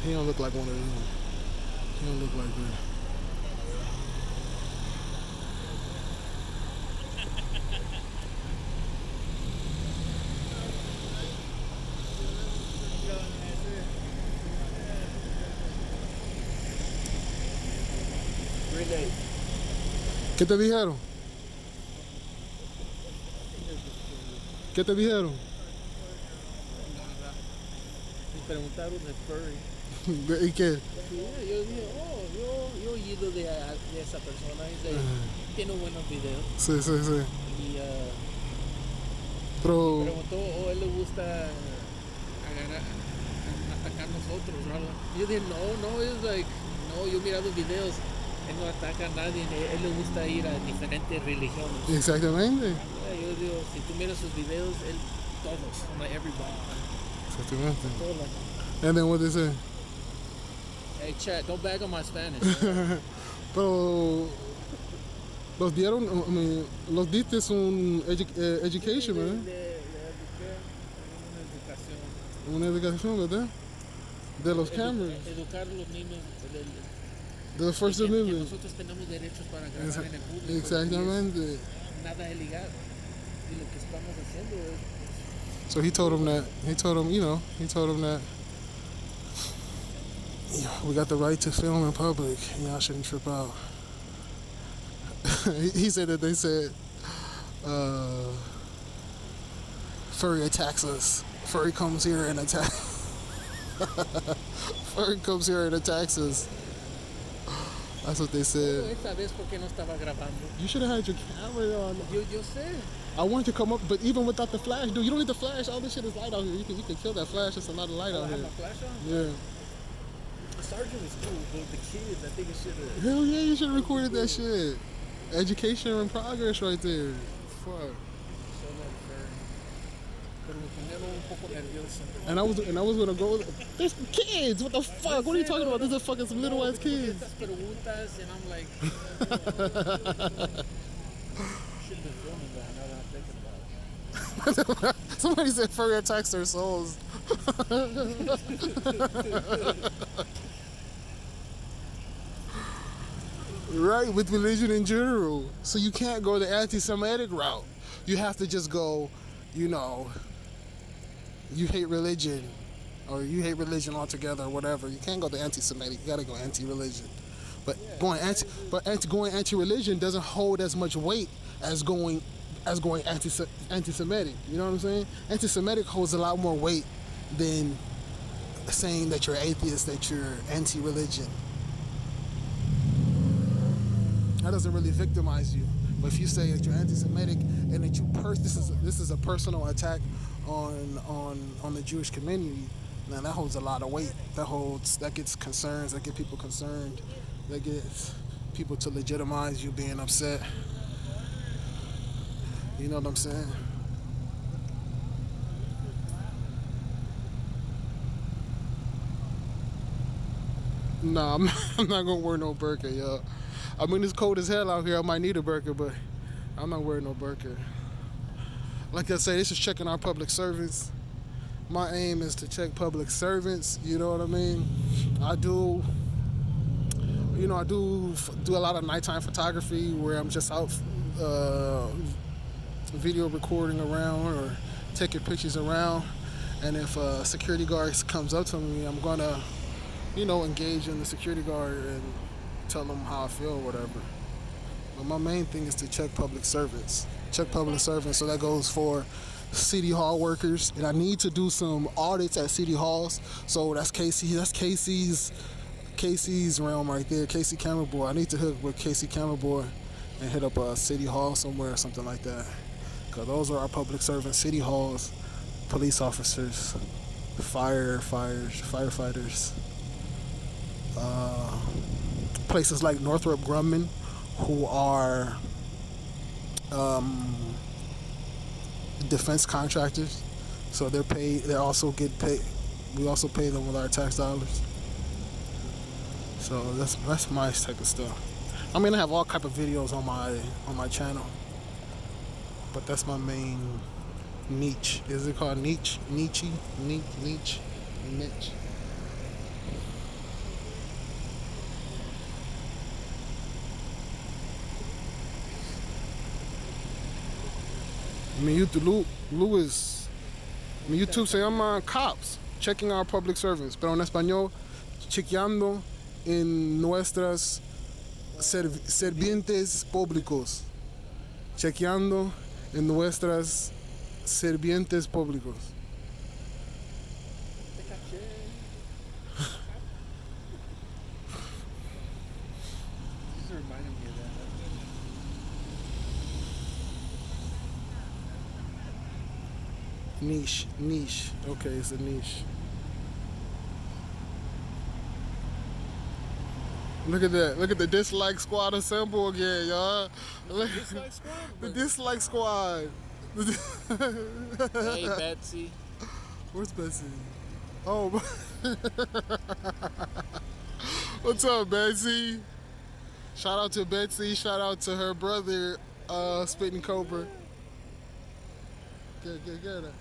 He don't look like one of them. He don't look like that. ¿Qué te dijeron? ¿Qué te dijeron? Me preguntaron de furry. ¿Y qué? Sí, yo dije, yo he oído de esa persona. Dice, tiene buenos videos. Sí. Y Pero, preguntó, él le gusta atacar a nosotros, ¿verdad? Yo dije, no, es like, no, yo he mirado videos, él no ataca a nadie, él le gusta ir a diferentes religiones. exactamente. Yo digo, si tú miras sus videos, él, todos, like everybody. Exactamente. Todos. And then what they say? Hey, chat, don't bag on my Spanish. Pero los dieron, los diste un education, ¿verdad? Le eduqué en Una una educación. educación, ¿verdad? De los cameras. Educar a los niños. De los first Que amendment. nosotros tenemos derechos para grabar en el público. Exactamente. Nada es ilegal. Y lo que estamos haciendo es... So he told him that. He told him that we got the right to film in public. Y'all shouldn't trip out. He said that they said furry attacks us. Furry comes here and attacks. Furry comes here and attacks us. That's what they said. Esta vez, ¿por qué no estaba grabando? You should have had your camera on. Yo sé. I wanted to come up, but even without the flash, dude, you don't need the flash. All this shit is light out here. You can kill that flash. It's a lot of light out I have here. my flash on? Yeah. The sergeant is cool, but the kids, I think it should have... Hell yeah, you should have recorded that shit. Education in progress right there. Fuck. And I was gonna go. There's kids. What the fuck? What are you talking about? There's a fucking some little ass kids. Preguntas, and I'm like, shouldn't be filming that now that I'm thinking about it. Somebody said furry attacks their souls. Right, with religion in general. So you can't go the anti-Semitic route. You have to just go, you hate religion, or you hate religion altogether, or whatever. You can't go the anti-Semitic. You gotta go anti-religion. But going anti-religion doesn't hold as much weight as going anti-Semitic. You know what I'm saying? Anti-Semitic holds a lot more weight than saying that you're atheist, that you're anti-religion. That doesn't really victimize you. But if you say that you're anti-Semitic and that this is a personal attack on the Jewish community, now that holds a lot of weight. That gets concerns, that get people concerned, that gets people to legitimize you being upset. You know what I'm saying? Nah, I'm not gonna wear no burqa, yo. I mean, it's cold as hell out here. I might need a burqa, but I'm not wearing no burqa. Like I say, this is checking our public servants. My aim is to check public servants. You know what I mean? I do a lot of nighttime photography where I'm just out video recording around or taking pictures around. And if a security guard comes up to me, I'm gonna, engage in the security guard and tell them how I feel or whatever. But my main thing is to check public servants. So that goes for city hall workers, and I need to do some audits at city halls. So that's Casey's realm right there. Casey Camera Boy. I need to hook with Casey Camera Boy and hit up a city hall somewhere or something like that. Cause those are our public servants. City halls, police officers, firefighters. Places like Northrop Grumman, who are defense contractors, so they're paid. They also get paid. We also pay them with our tax dollars. So that's my type of stuff. I mean, I have all type of videos on my channel, but that's my main niche. Is it called niche? Niche. I mean, Lewis, YouTube se llama C.O.P.S, checking our public servants, pero en español, chequeando en nuestras servientes públicos. Chequeando en nuestras servientes públicos. Niche. Okay, it's a niche. Look at that. Look at the dislike squad assemble again, y'all. Dislike squad? The dislike squad. Hey, Betsy. Where's Betsy? Oh. What's up, Betsy? Shout out to Betsy. Shout out to her brother, Spitting Cobra. Get it.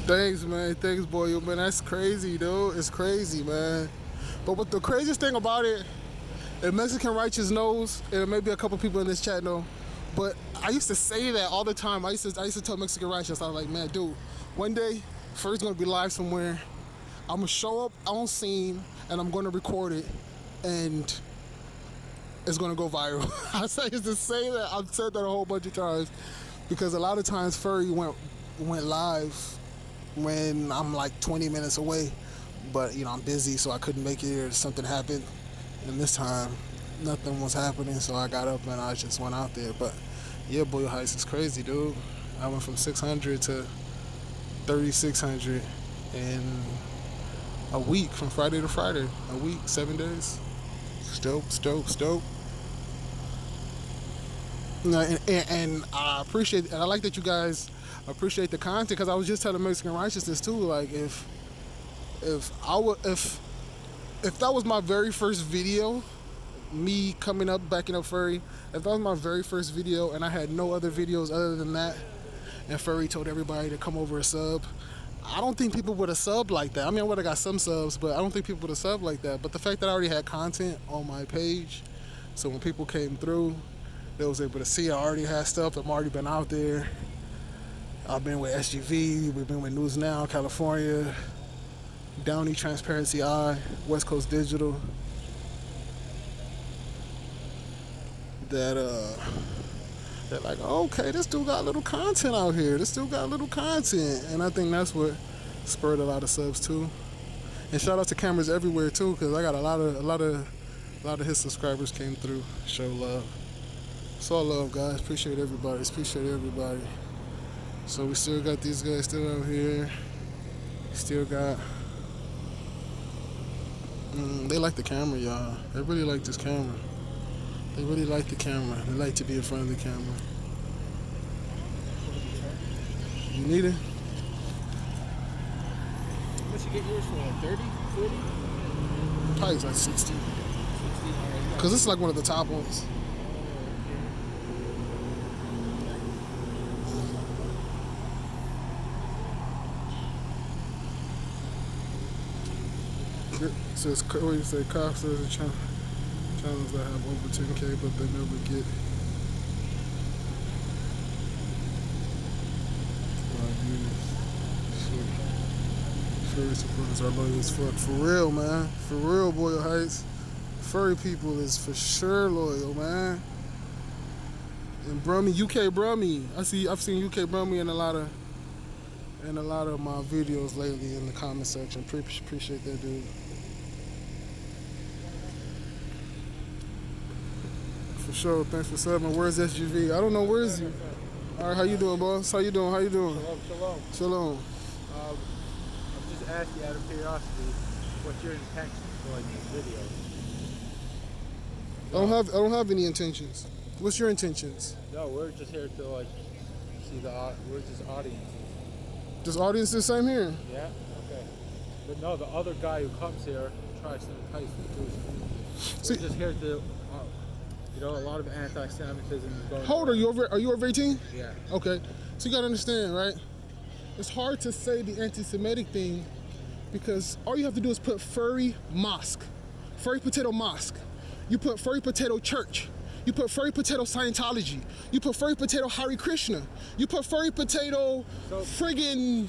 Thanks, man. Thanks, boy. Yo, man, that's crazy, dude. It's crazy, man. But what the craziest thing about it, if Mexican Righteous knows, and maybe a couple people in this chat know, but I used to say that all the time. I used to tell Mexican Righteous, I was like, man, dude, one day, Furry's gonna be live somewhere. I'm gonna show up on scene, and I'm gonna record it, and it's gonna go viral. I used to say that. I've said that a whole bunch of times, because a lot of times Furry went live when I'm like 20 minutes away, but I'm busy, so I couldn't make it, or something happened. And this time nothing was happening, so I got up and I just went out there. But yeah, Boyle Heights is crazy, dude. I went from 600 to 3,600 in a week, from Friday to Friday. A week, 7 days. Stope. And I appreciate, and I like that you guys appreciate the content, because I was just telling Mexican Righteousness too, like if that was my very first video, me coming up, backing up Furry, if that was my very first video and I had no other videos other than that, and Furry told everybody to come over and sub, I don't think people would have subbed like that. I mean, I would have got some subs, but I don't think people would have subbed like that. But the fact that I already had content on my page, so when people came through, they was able to see I already had stuff. I've already been out there. I've been with SGV, we've been with News Now, California, Downey Transparency Eye, West Coast Digital. They're like, okay, this dude got a little content out here. This dude got a little content. And I think that's what spurred a lot of subs too. And shout out to cameras everywhere too, because I got a lot of his subscribers came through, show love. It's all love, guys. Appreciate everybody. So we still got these guys still out here. Still got. They like the camera, y'all. They really like this camera. They really like the camera. They like to be in front of the camera. You need it? How much you get yours for? Like 30, 40? Probably like 60. Because this is like one of the top ones. It says, what you say, C.O.P.S says channels that have over 10K, but they never get furry supporters are loyal as fuck. For real, man. For real, Boyle Heights. Furry people is for sure loyal, man. And Brummy, UK Brummy. I've seen UK Brummy in a lot of my videos lately in the comment section. Appreciate that, dude. For sure. Thanks for subbing. Where's SGV? I don't know. Where is he? All right, how you doing, boss? How you doing? Shalom. Shalom. I'm just asking out of curiosity, what's your intention for like this video? I don't have any intentions. What's your intentions? No, we're just here to like see we're just audiences. Just audiences, same here. Yeah. Okay. But no, the other guy who comes here tries to entice the Jewish community. See, We're just here to, a lot of anti-Semitism is going on. how old are you? Are you over 18? Yeah. Okay. So you gotta understand, right? It's hard to say the anti-Semitic thing because all you have to do is put furry mosque, furry potato mosque. You put furry potato church. You put furry potato Scientology. You put furry potato Hare Krishna. You put furry potato friggin'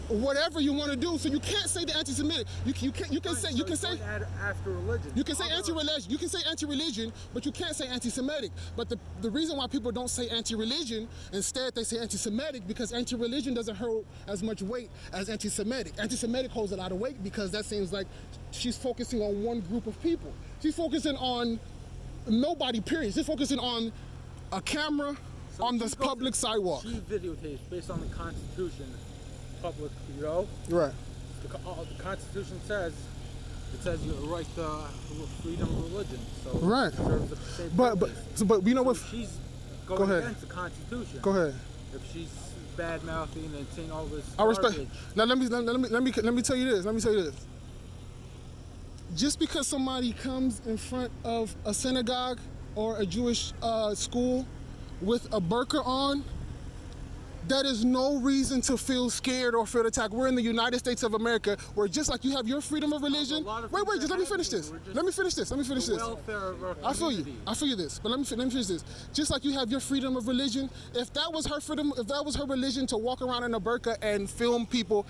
whatever you want to do. So you can't say the anti-Semitic. You can say after religion. You can say anti-religion. You can say anti-religion, but you can't say anti-Semitic. But the reason why people don't say anti-religion, instead they say anti-Semitic, because anti-religion doesn't hold as much weight as anti-Semitic. Anti-Semitic holds a lot of weight because that seems like she's focusing on one group of people. She's focusing on nobody, period. She's focusing on a camera on this public sidewalk. She videotapes based on the Constitution, public, Right. The Constitution says, you have the right to freedom of religion. So Right. it serves the same But purpose. you know what? So she's Go going ahead. against the Constitution. Go ahead. If she's bad mouthing and saying all this I respect. garbage. Now let me tell you this. Just because somebody comes in front of a synagogue or a Jewish school with a burqa on, that is no reason to feel scared or feel attacked. We're in the United States of America, where just like you have your freedom of religion. Wait, just let me finish this. Let me finish this. The welfare of our community. I feel you this, but let me finish this. Just like you have your freedom of religion, if that was her freedom, if that was her religion to walk around in a burqa and film people,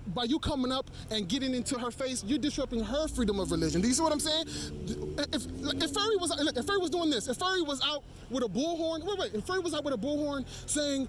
by you coming up and getting into her face, you're disrupting her freedom of religion. Do you see what I'm saying? If Furry was doing this, if Furry was out with a bullhorn, if Furry was out with a bullhorn saying,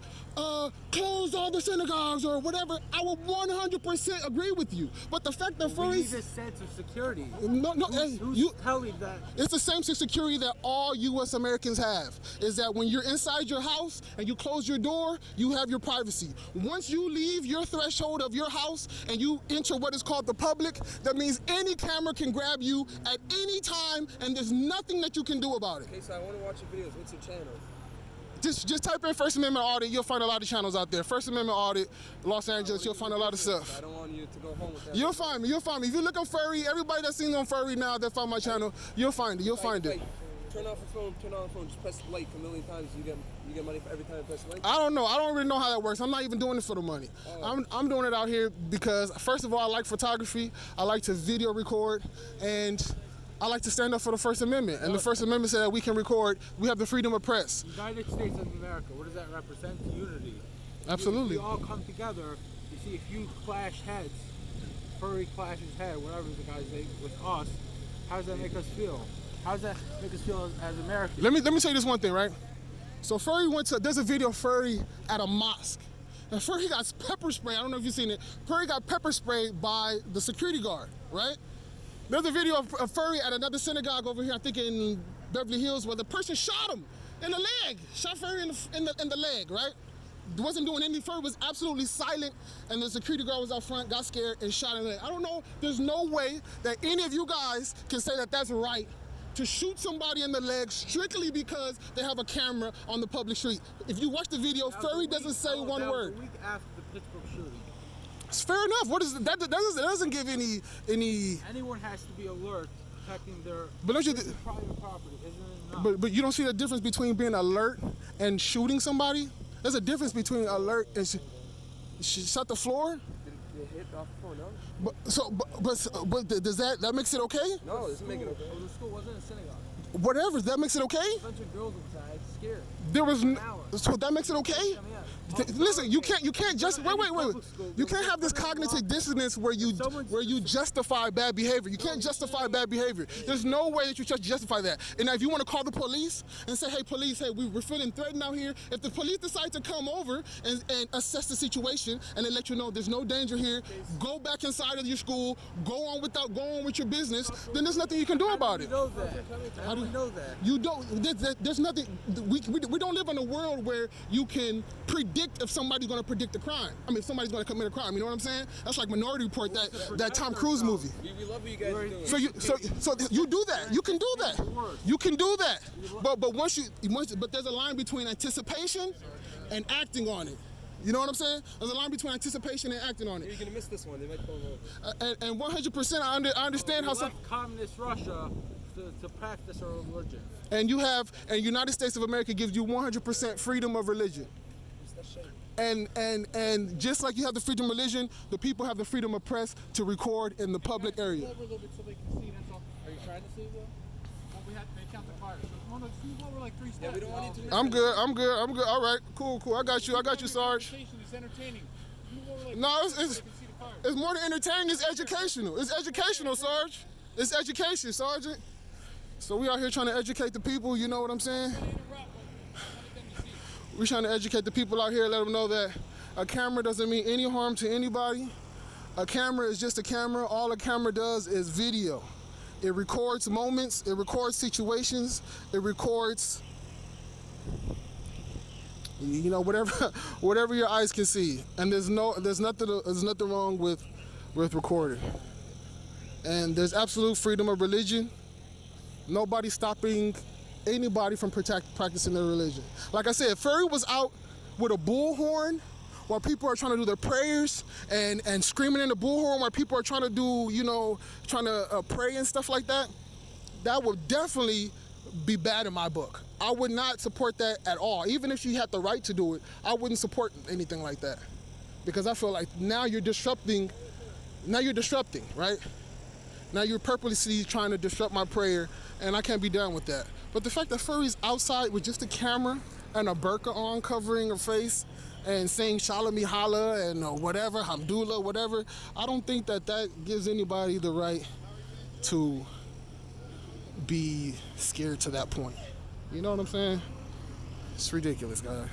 close all the synagogues or whatever, I would 100% agree with you. But the fact that We need Furry's... a sense of security. Who's telling that? It's the same security that all U.S. Americans have, is that when you're inside your house and you close your door, you have your privacy. Once you leave your threshold of your house and you enter what is called the public, that means any camera can grab you at any time and there's nothing that you can do about it. Okay, so I want to watch your videos. What's your channel? Just type in First Amendment Audit, you'll find a lot of channels out there. First Amendment Audit, Los Angeles, you'll find a lot of stuff. I don't want you to go home with that. You'll find me. If you look on Furry, everybody that's seen on Furry now that found my channel, you'll find it. Turn off the phone, just press the like a million times, you get money for every time you press the like? I don't know. I don't really know how that works. I'm not even doing it for the money. I'm doing it out here because, first of all, I like photography. I like to video record, and I like to stand up for the First Amendment. And the First Amendment said that we can record. We have the freedom of press. United States of America, what does that represent? Unity. Absolutely. If we all come together, you see, if you clash heads, furry clashes head, whatever the guy's name, with us, how does that make us feel? How does that make us feel as Americans? Let me tell you this one thing, right? So Furry there's a video of Furry at a mosque. And Furry got pepper spray. I don't know if you've seen it. Furry got pepper sprayed by the security guard, right? There's a video of Furry at another synagogue over here, I think in Beverly Hills, where the person shot him in the leg. Shot Furry in the leg, right? Wasn't doing anything. Furry was absolutely silent, and the security guard was out front, got scared, and shot in the leg. I don't know. There's no way that any of you guys can say that that's right to shoot somebody in the leg strictly because they have a camera on the public street. If you watch the video, Furry doesn't say one word. A week after the Pittsburgh shooting. It's fair enough. What is that? That doesn't give any. Anyone has to be alert, protecting their But don't you? private property, isn't it? Not? But you don't see the difference between being alert and shooting somebody. There's a difference between alert and she shut the floor. They hit off the phone, no? But does that makes it okay? No, it doesn't make it okay. The school wasn't a synagogue. Whatever. That makes it okay. A bunch of girls inside, scared. There was An hour. so that makes it okay. Listen, you can't just wait. You can't have this cognitive dissonance where you justify bad behavior. You can't justify bad behavior. There's no way that you just justify that. And if you want to call the police and say, hey, police, hey, we're feeling threatened out here. If the police decide to come over and assess the situation and they let you know there's no danger here, go back inside of your school, go on with your business, then there's nothing you can do about it. How do we know that? You don't. There's nothing. We don't live in a world where you can predict if somebody's going to predict a crime. I mean, if somebody's going to commit a crime. You know what I'm saying? That's like Minority Report, that Tom Cruise movie. We love what you guys are doing. So you do that. You can do that. You can do that. But but there's a line between anticipation and acting on it. You know what I'm saying? There's a line between anticipation and acting on it. You're gonna miss this one. They might pull over. And 100%, I understand how some. Communist Russia to practice our religion. And United States of America gives you 100% freedom of religion. And just like you have the freedom of religion, the people have the freedom of press to record in the public area. Over a little bit so they can see. That's all. Are you trying to see, Will? Well, they count the cars. So, no, just move over like 3 steps. Yeah, we don't want you to. I'm good. All right, cool. I got you, Sarge. It's entertaining. Move over like No, 3 steps so they can see the cars. it's more than entertaining. It's educational. It's educational, Sarge. It's education, Sergeant. So we out here trying to educate the people. You know what I'm saying? We're trying to educate the people out here, let them know that a camera doesn't mean any harm to anybody. A camera is just a camera. All a camera does is video. It records moments, it records situations, it records, whatever your eyes can see. And there's nothing wrong with recording. And there's absolute freedom of religion. Nobody's stopping anybody from practicing their religion. Like I said, if Furry was out with a bullhorn while people are trying to do their prayers and screaming in the bullhorn while people are trying to do, trying to pray and stuff like that, that would definitely be bad in my book. I would not support that at all. Even if she had the right to do it, I wouldn't support anything like that. Because I feel like now you're disrupting, right? Now you're purposely trying to disrupt my prayer, and I can't be down with that. But the fact that Furry's outside with just a camera and a burqa on covering her face and saying Shalom Hala and whatever, Hamdulillah, whatever, I don't think that gives anybody the right to be scared to that point. You know what I'm saying? It's ridiculous, guys.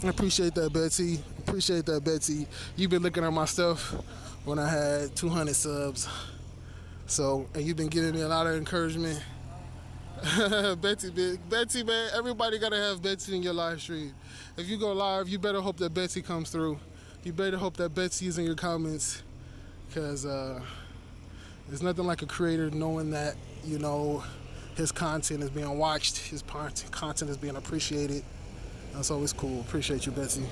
I appreciate that, Betsy. You've been looking at my stuff when I had 200 subs. So, and you've been giving me a lot of encouragement. Betsy, man, everybody gotta have Betsy in your live stream. If you go live, you better hope that Betsy comes through. You better hope that Betsy is in your comments, because there's nothing like a creator knowing that, his content is being watched, his content is being appreciated. That's always cool. Appreciate you, Betsy.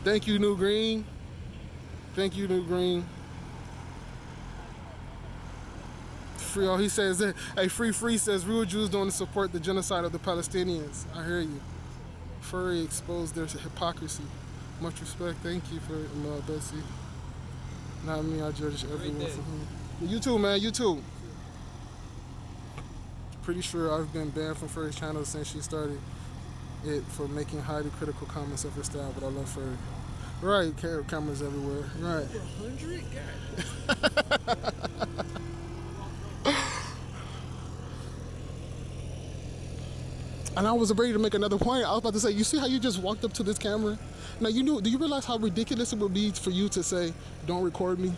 Thank you, New Green. Free, he says, hey, Free says, real Jews don't support the genocide of the Palestinians. I hear you. Furry exposed their hypocrisy. Much respect. Thank you for Betsy. Not me, I judge everyone for whom. You too, man. You too. pretty sure I've been banned from Furry's channel since she started it for making highly critical comments of her style, but I love Furry. Right, cameras everywhere. Right. 100? And I was ready to make another point. I was about to say, you see how you just walked up to this camera? Now, do you realize how ridiculous it would be for you to say, don't record me?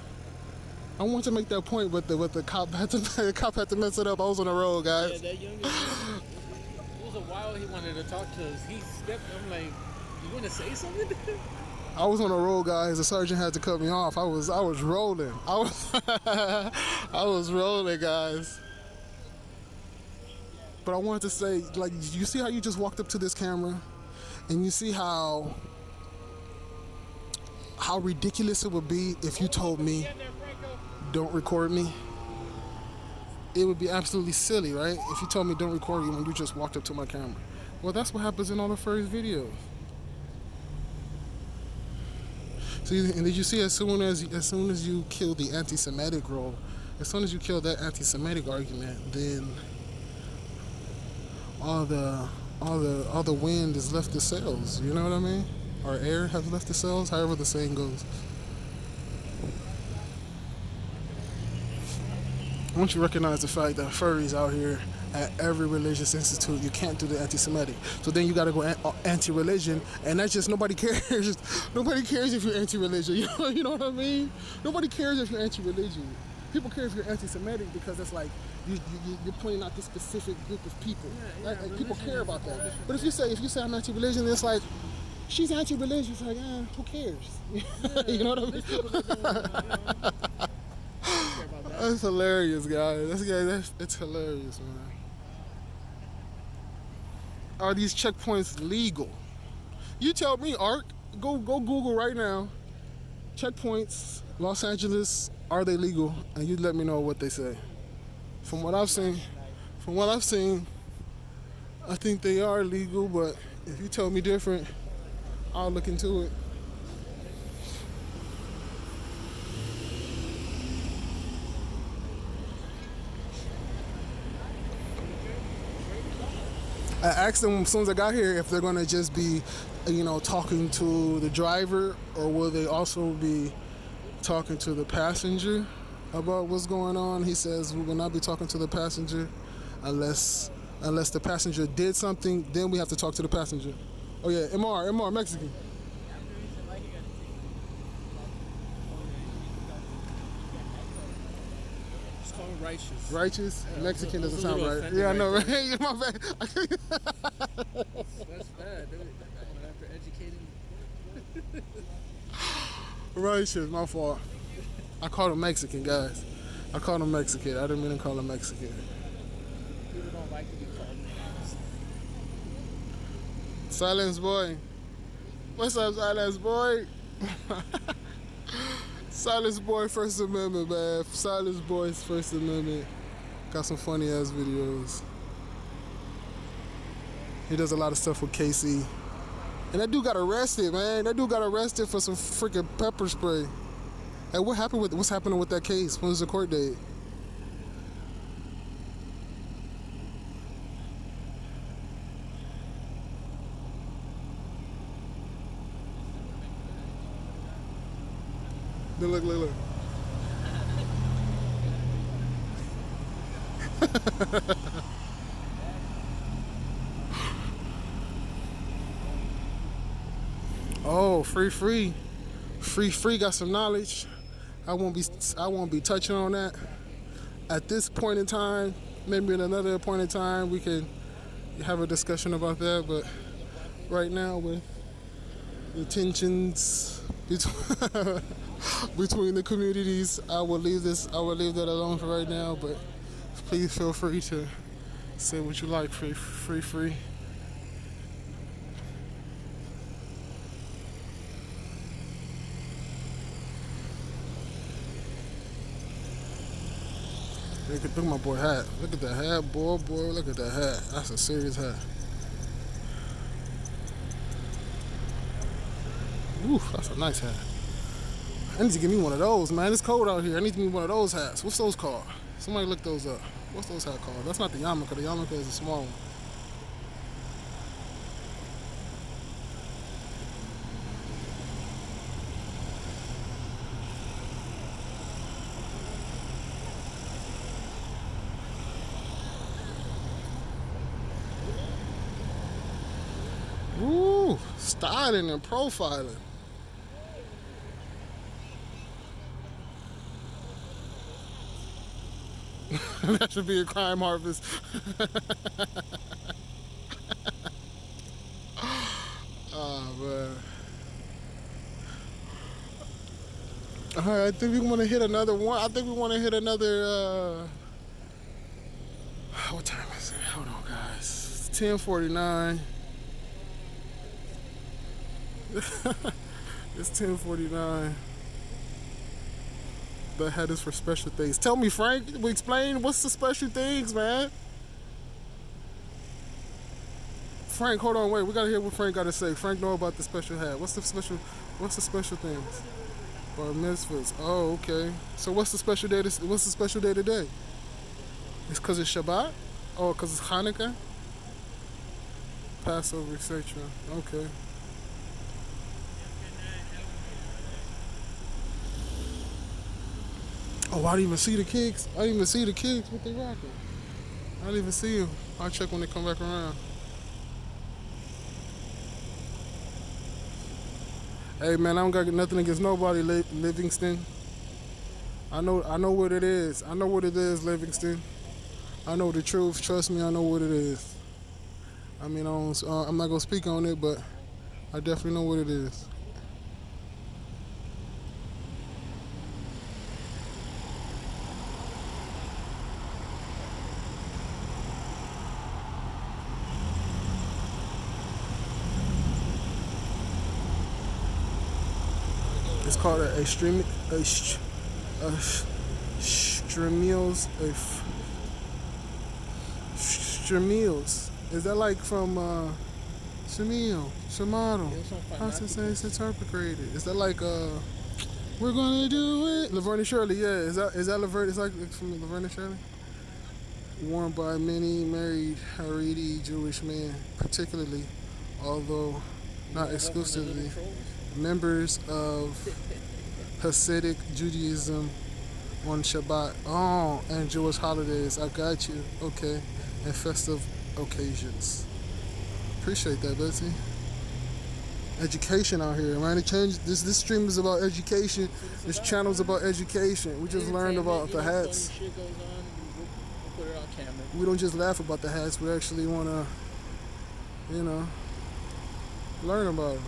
I want to make that point, but the cop had to mess it up. I was on the road, guys. Yeah, that young guy. It was a while he wanted to talk to us. He stepped. I'm like, you want to say something? I was on the road, guys. The sergeant had to cut me off. I was rolling. I was rolling, guys. But I wanted to say, like, you see how you just walked up to this camera, and you see how ridiculous it would be if you told me, don't record me. It would be absolutely silly, right? If you told me don't record you when you just walked up to my camera. Well, that's what happens in all the Furry's videos. So, and did you see as soon as you kill the anti-Semitic role, as soon as you kill that anti-Semitic argument, then all the wind has left the sails. You know what I mean? Or air has left the sails, however the saying goes. Once you recognize the fact that furries out here at every religious institute, you can't do the anti-Semitic. So then you got to go anti-religion, and that's just nobody cares. Nobody cares if you're anti-religion. You know what I mean? Nobody cares if you're anti-religion. People care if you're anti-Semitic because it's like you're pointing out this specific group of people. Yeah, right? Like, people care about that. But if you say I'm anti-religion, it's like she's anti-religion. It's like, who cares? Yeah, you know what I mean? That's hilarious, guys. It's hilarious, man. Are these checkpoints legal? You tell me, Art. Go Google right now. Checkpoints, Los Angeles, are they legal? And you let me know what they say. From what I've seen, I think they are legal, but if you tell me different, I'll look into it. I asked them as soon as I got here if they're gonna just be, talking to the driver, or will they also be talking to the passenger about what's going on. He says we will not be talking to the passenger unless the passenger did something. Then we have to talk to the passenger. Oh yeah, MR Mexican. Righteous. Righteous? Yeah, Mexican doesn't sound right. Yeah, I know, right? My bad. That's bad. After educating. Righteous, my fault. I called him Mexican, guys. I called him Mexican. I didn't mean to call him Mexican. People don't like to be called names. Silence boy. What's up, Silence boy? Silence boy, First Amendment, man. Silence boy's First Amendment. Got some funny ass videos. He does a lot of stuff with Casey. And that dude got arrested, man. That dude got arrested for some freaking pepper spray. Hey, what's happening with that case? When's the court date? Look. Oh, free got some knowledge. I won't be touching on that at this point in time. Maybe at another point in time we can have a discussion about that, but right now with the tensions between the communities, I will leave that alone for right now, but please feel free to say what you like. Free. Look at my boy hat. Look at that hat, boy. Look at that hat. That's a serious hat. Oof, that's a nice hat. I need to get me one of those, man. It's cold out here. I need to get me one of those hats. What's those called? Somebody look those up. What's those hat called? That's not the yarmulke. The yarmulke is a small one. Woo! Styling and profiling. That should be a crime harvest. Oh man. Alright, I think we want to hit another one. I think we want to hit another what time is it? Hold on guys. It's 10:49. It's 10:49. The hat is for special things. Tell me, Frank, explain what's the special things, man. Frank, hold on, wait. We gotta hear what Frank gotta say. Frank know about the special hat. What's the special things? Or misfits. Oh, okay. So what's the special day? What's the special day today? It's because it's Shabbat? Oh, because it's Hanukkah? Passover, etc. Okay. Oh, I didn't even see the kicks. I didn't even see the kicks. What they rocking? I didn't even see them. I'll check when they come back around. Hey man, I don't got nothing against nobody, Livingston. I know what it is. I know what it is, Livingston. I know the truth. Trust me, I know what it is. I mean, I'm not gonna speak on it, but I definitely know what it is. It's called extremials. Is that like from Shamato? How to say it's interpreted? Is that like we're gonna do it? Laverne and Shirley, yeah. Is that Laverne? It's like from Laverne and Shirley. Worn by many married Haredi Jewish men, particularly, although not exclusively, members of Hasidic Judaism on Shabbat. Oh, and Jewish holidays. I got you. Okay. And festive occasions. Appreciate that, Betsy. Education out here, man. This stream is about education. This channel is about education. We just learned about the hats. Shit goes on, we'll put it on camera. We don't just laugh about the hats. We actually want to, learn about them.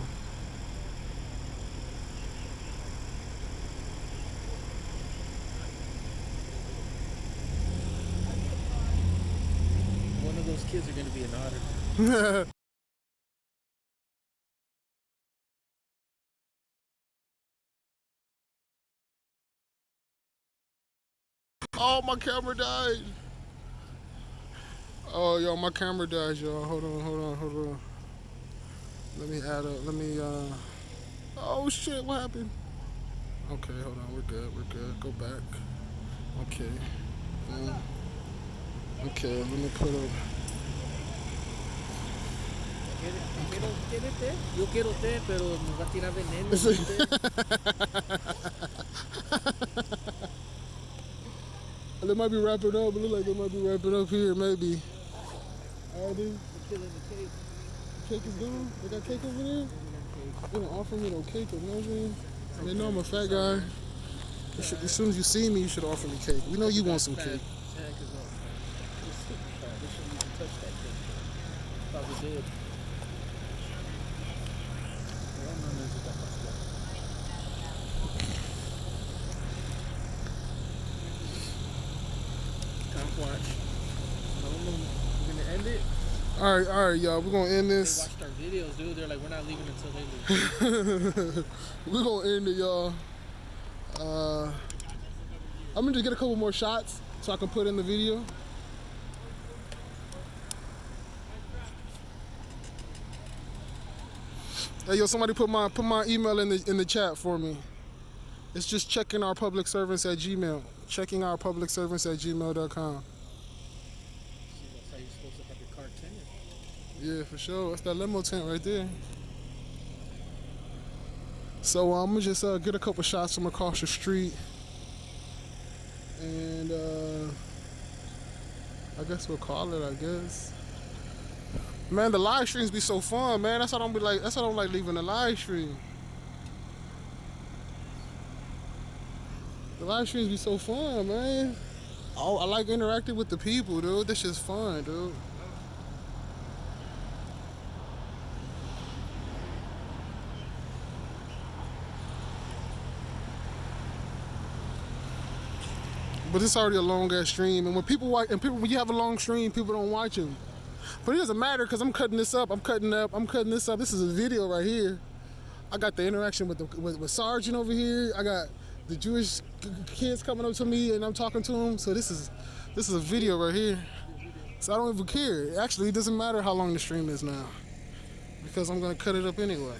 One of those kids are going to be an auditor. Oh, my camera died. Oh, yo, my camera died, y'all. Hold on. Let me add up. Oh, shit, what happened? Okay, hold on. We're good. Go back. Okay. Okay, let me put up. ¿Quiere té? Yo quiero té, pero me va a tirar veneno. They might be wrapping up. It looks like they might be wrapping up here, maybe. Alright, dude. They're killing the cake. Cake is gone? They got cake over there? They don't offer me no cake or nothing. They know I'm a fat guy. As soon as you see me, you should offer me cake. We know you want some cake. Yeah, because it's super fat. They shouldn't even touch that cake. Probably did. Watch. We're gonna end it. All right, y'all. We're gonna end this. They watched our videos, dude. They're like, we're not leaving until they leave. We're gonna end it, y'all. I'm gonna just get a couple more shots so I can put in the video. Hey, yo, somebody put my email in the chat for me. It's just checking our public servants at Gmail. Checking our public servants at gmail.com. supposed to have your car tinted. Yeah, for sure. That's that limo tent right there. So I'm gonna just get a couple shots from across the street, and I guess we'll call it. I guess. Man, the live streams be so fun, man. That's why I don't be like. That's why I don't like leaving the live stream. The live streams be so fun, man. Oh, I like interacting with the people, dude. This shit's fun, dude. But it's already a long ass stream, and when people watch, when you have a long stream, people don't watch them. But it doesn't matter because I'm cutting this up. I'm cutting this up. This is a video right here. I got the interaction with Sergeant over here. I got the Jewish kids coming up to me, and I'm talking to them. So this is a video right here. So I don't even care. Actually, it doesn't matter how long the stream is now because I'm gonna cut it up anyway.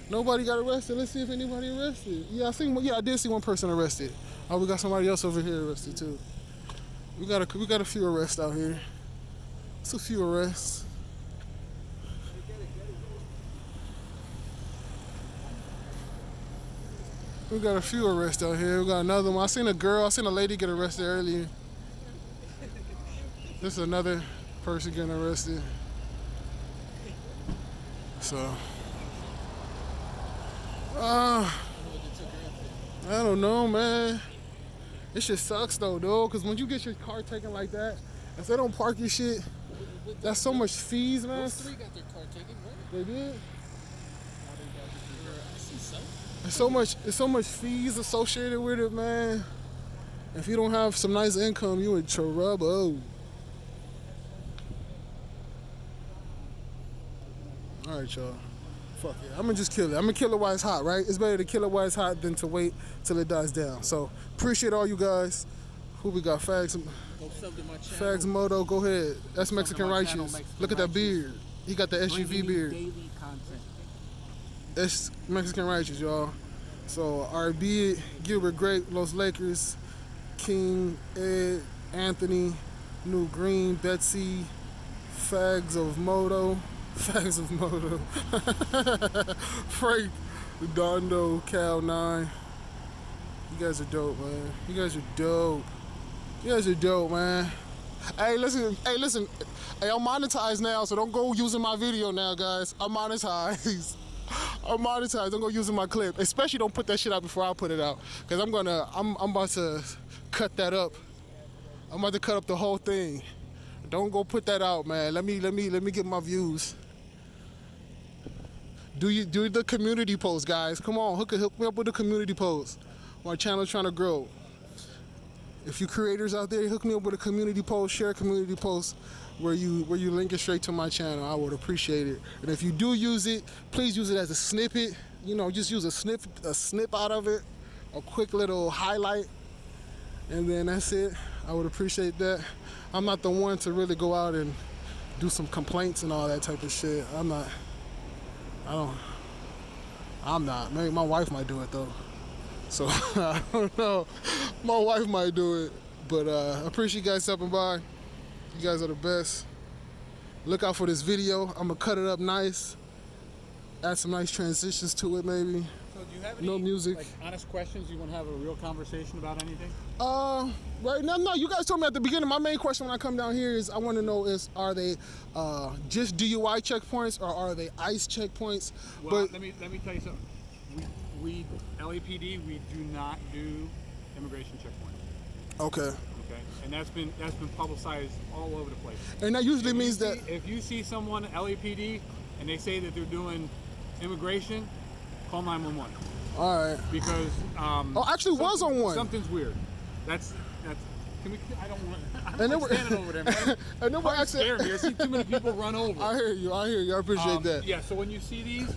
Nobody got arrested. Let's see if anybody arrested. Yeah, I did see one person arrested. Oh, we got somebody else over here arrested too. We got a few arrests out here. It's a few arrests. We got a few arrests out here. We got another one. I seen a lady get arrested earlier. This is another person getting arrested. So, I don't know, man. It shit sucks though, because when you get your car taken like that, if they don't park your shit, that's so much fees, man. Those three got their car taken, right? They did. I see some. It's so much fees associated with it, man. If you don't have some nice income, you in trouble. All right, y'all. Fuck it. I'm gonna just kill it. I'm gonna kill it while it's hot, right? It's better to kill it while it's hot than to wait till it dies down. So appreciate all you guys. Who we got? Fags. Go sub to my channel. Fags Moto. Go ahead. That's Mexican my Righteous. channel, Mexican Look at that Righteous. beard. He got the SUV Bringing you beard. daily content. That's Mexican Righteous, y'all. So RB, Gilbert Grape, Los Lakers, King, Ed, Anthony, New Green, Betsy, Fags of Moto, Frank, Dondo, Cal 9. You guys are dope, man. You guys are dope, man. Hey, listen. Hey, I'm monetized now, so don't go using my video now, guys. I'm monetized. Don't go using my clip. Especially don't put that shit out before I put it out, because I'm about to cut that up. I'm about to cut up the whole thing. Don't go put that out, man. Let me get my views. Do the community post, guys. Come on, hook me up with the community post. My channel's trying to grow. If you creators out there, hook me up with a community post, share a community post where you link it straight to my channel. I would appreciate it. And if you do use it, please use it as a snippet. Just use a snip out of it, a quick little highlight, and then that's it. I would appreciate that. I'm not the one to really go out and do some complaints and all that type of shit. I'm not. Maybe my wife might do it though. So I don't know. My wife might do it. But I appreciate you guys stopping by. You guys are the best. Look out for this video. I'm gonna cut it up nice. Add some nice transitions to it maybe. So do you have any No music. like honest questions? You want to have a real conversation about anything? Right now, no. You guys told me at the beginning. My main question when I come down here is I want to know are they just DUI checkpoints or are they ICE checkpoints? Well, But let me tell you something. We LAPD, we do not do immigration checkpoints. okay, Okay, and that's been publicized all over the place. and that usually means that If you see someone at LAPD and they say that they're doing immigration, call 911 all right. because I actually was on one. Something's weird. That's. Can we? I don't want. And I'm then not we're- standing over there, man. And then we're Don't actually. scare me. I see too many people run over. I hear you. I appreciate that. Yeah. So when you see these,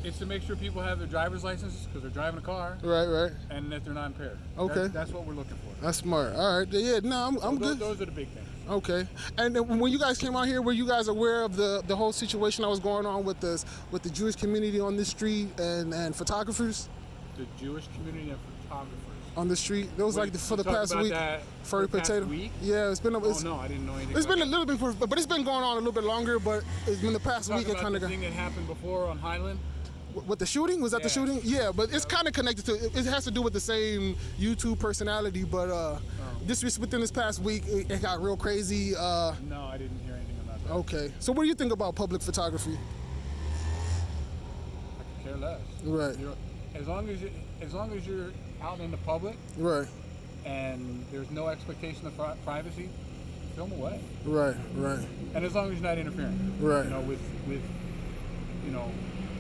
it's to make sure people have their driver's licenses because they're driving a car Right. and that they're not impaired. Okay. That's what we're looking for. That's smart. All right. Yeah. No, I'm good. Those are the big things. Okay. And then when you guys came out here, were you guys aware of the whole situation that was going on with the Jewish community on this street and photographers? The Jewish community and photographers. on the street. There was Wait, for the you talked past about week. that Furry for the past potato. week? Yeah, it's been. Oh no, I didn't know anything. It's about been a little bit, but it's been going on a little bit longer. But it's been the past week. It about kind the of thing that happened before on Highland. with the shooting. Was that the Yeah. shooting? Yeah, but it's kind of connected to. It has to do with the same YouTube personality. But this within this past week, it got real crazy. No, I didn't hear anything about that. Okay, so what do you think about public photography? I could care less. Right. As long as you're out in the public Right. and there's no expectation of privacy, film away. Right. Right. And as long as you're not interfering, Right. you know, with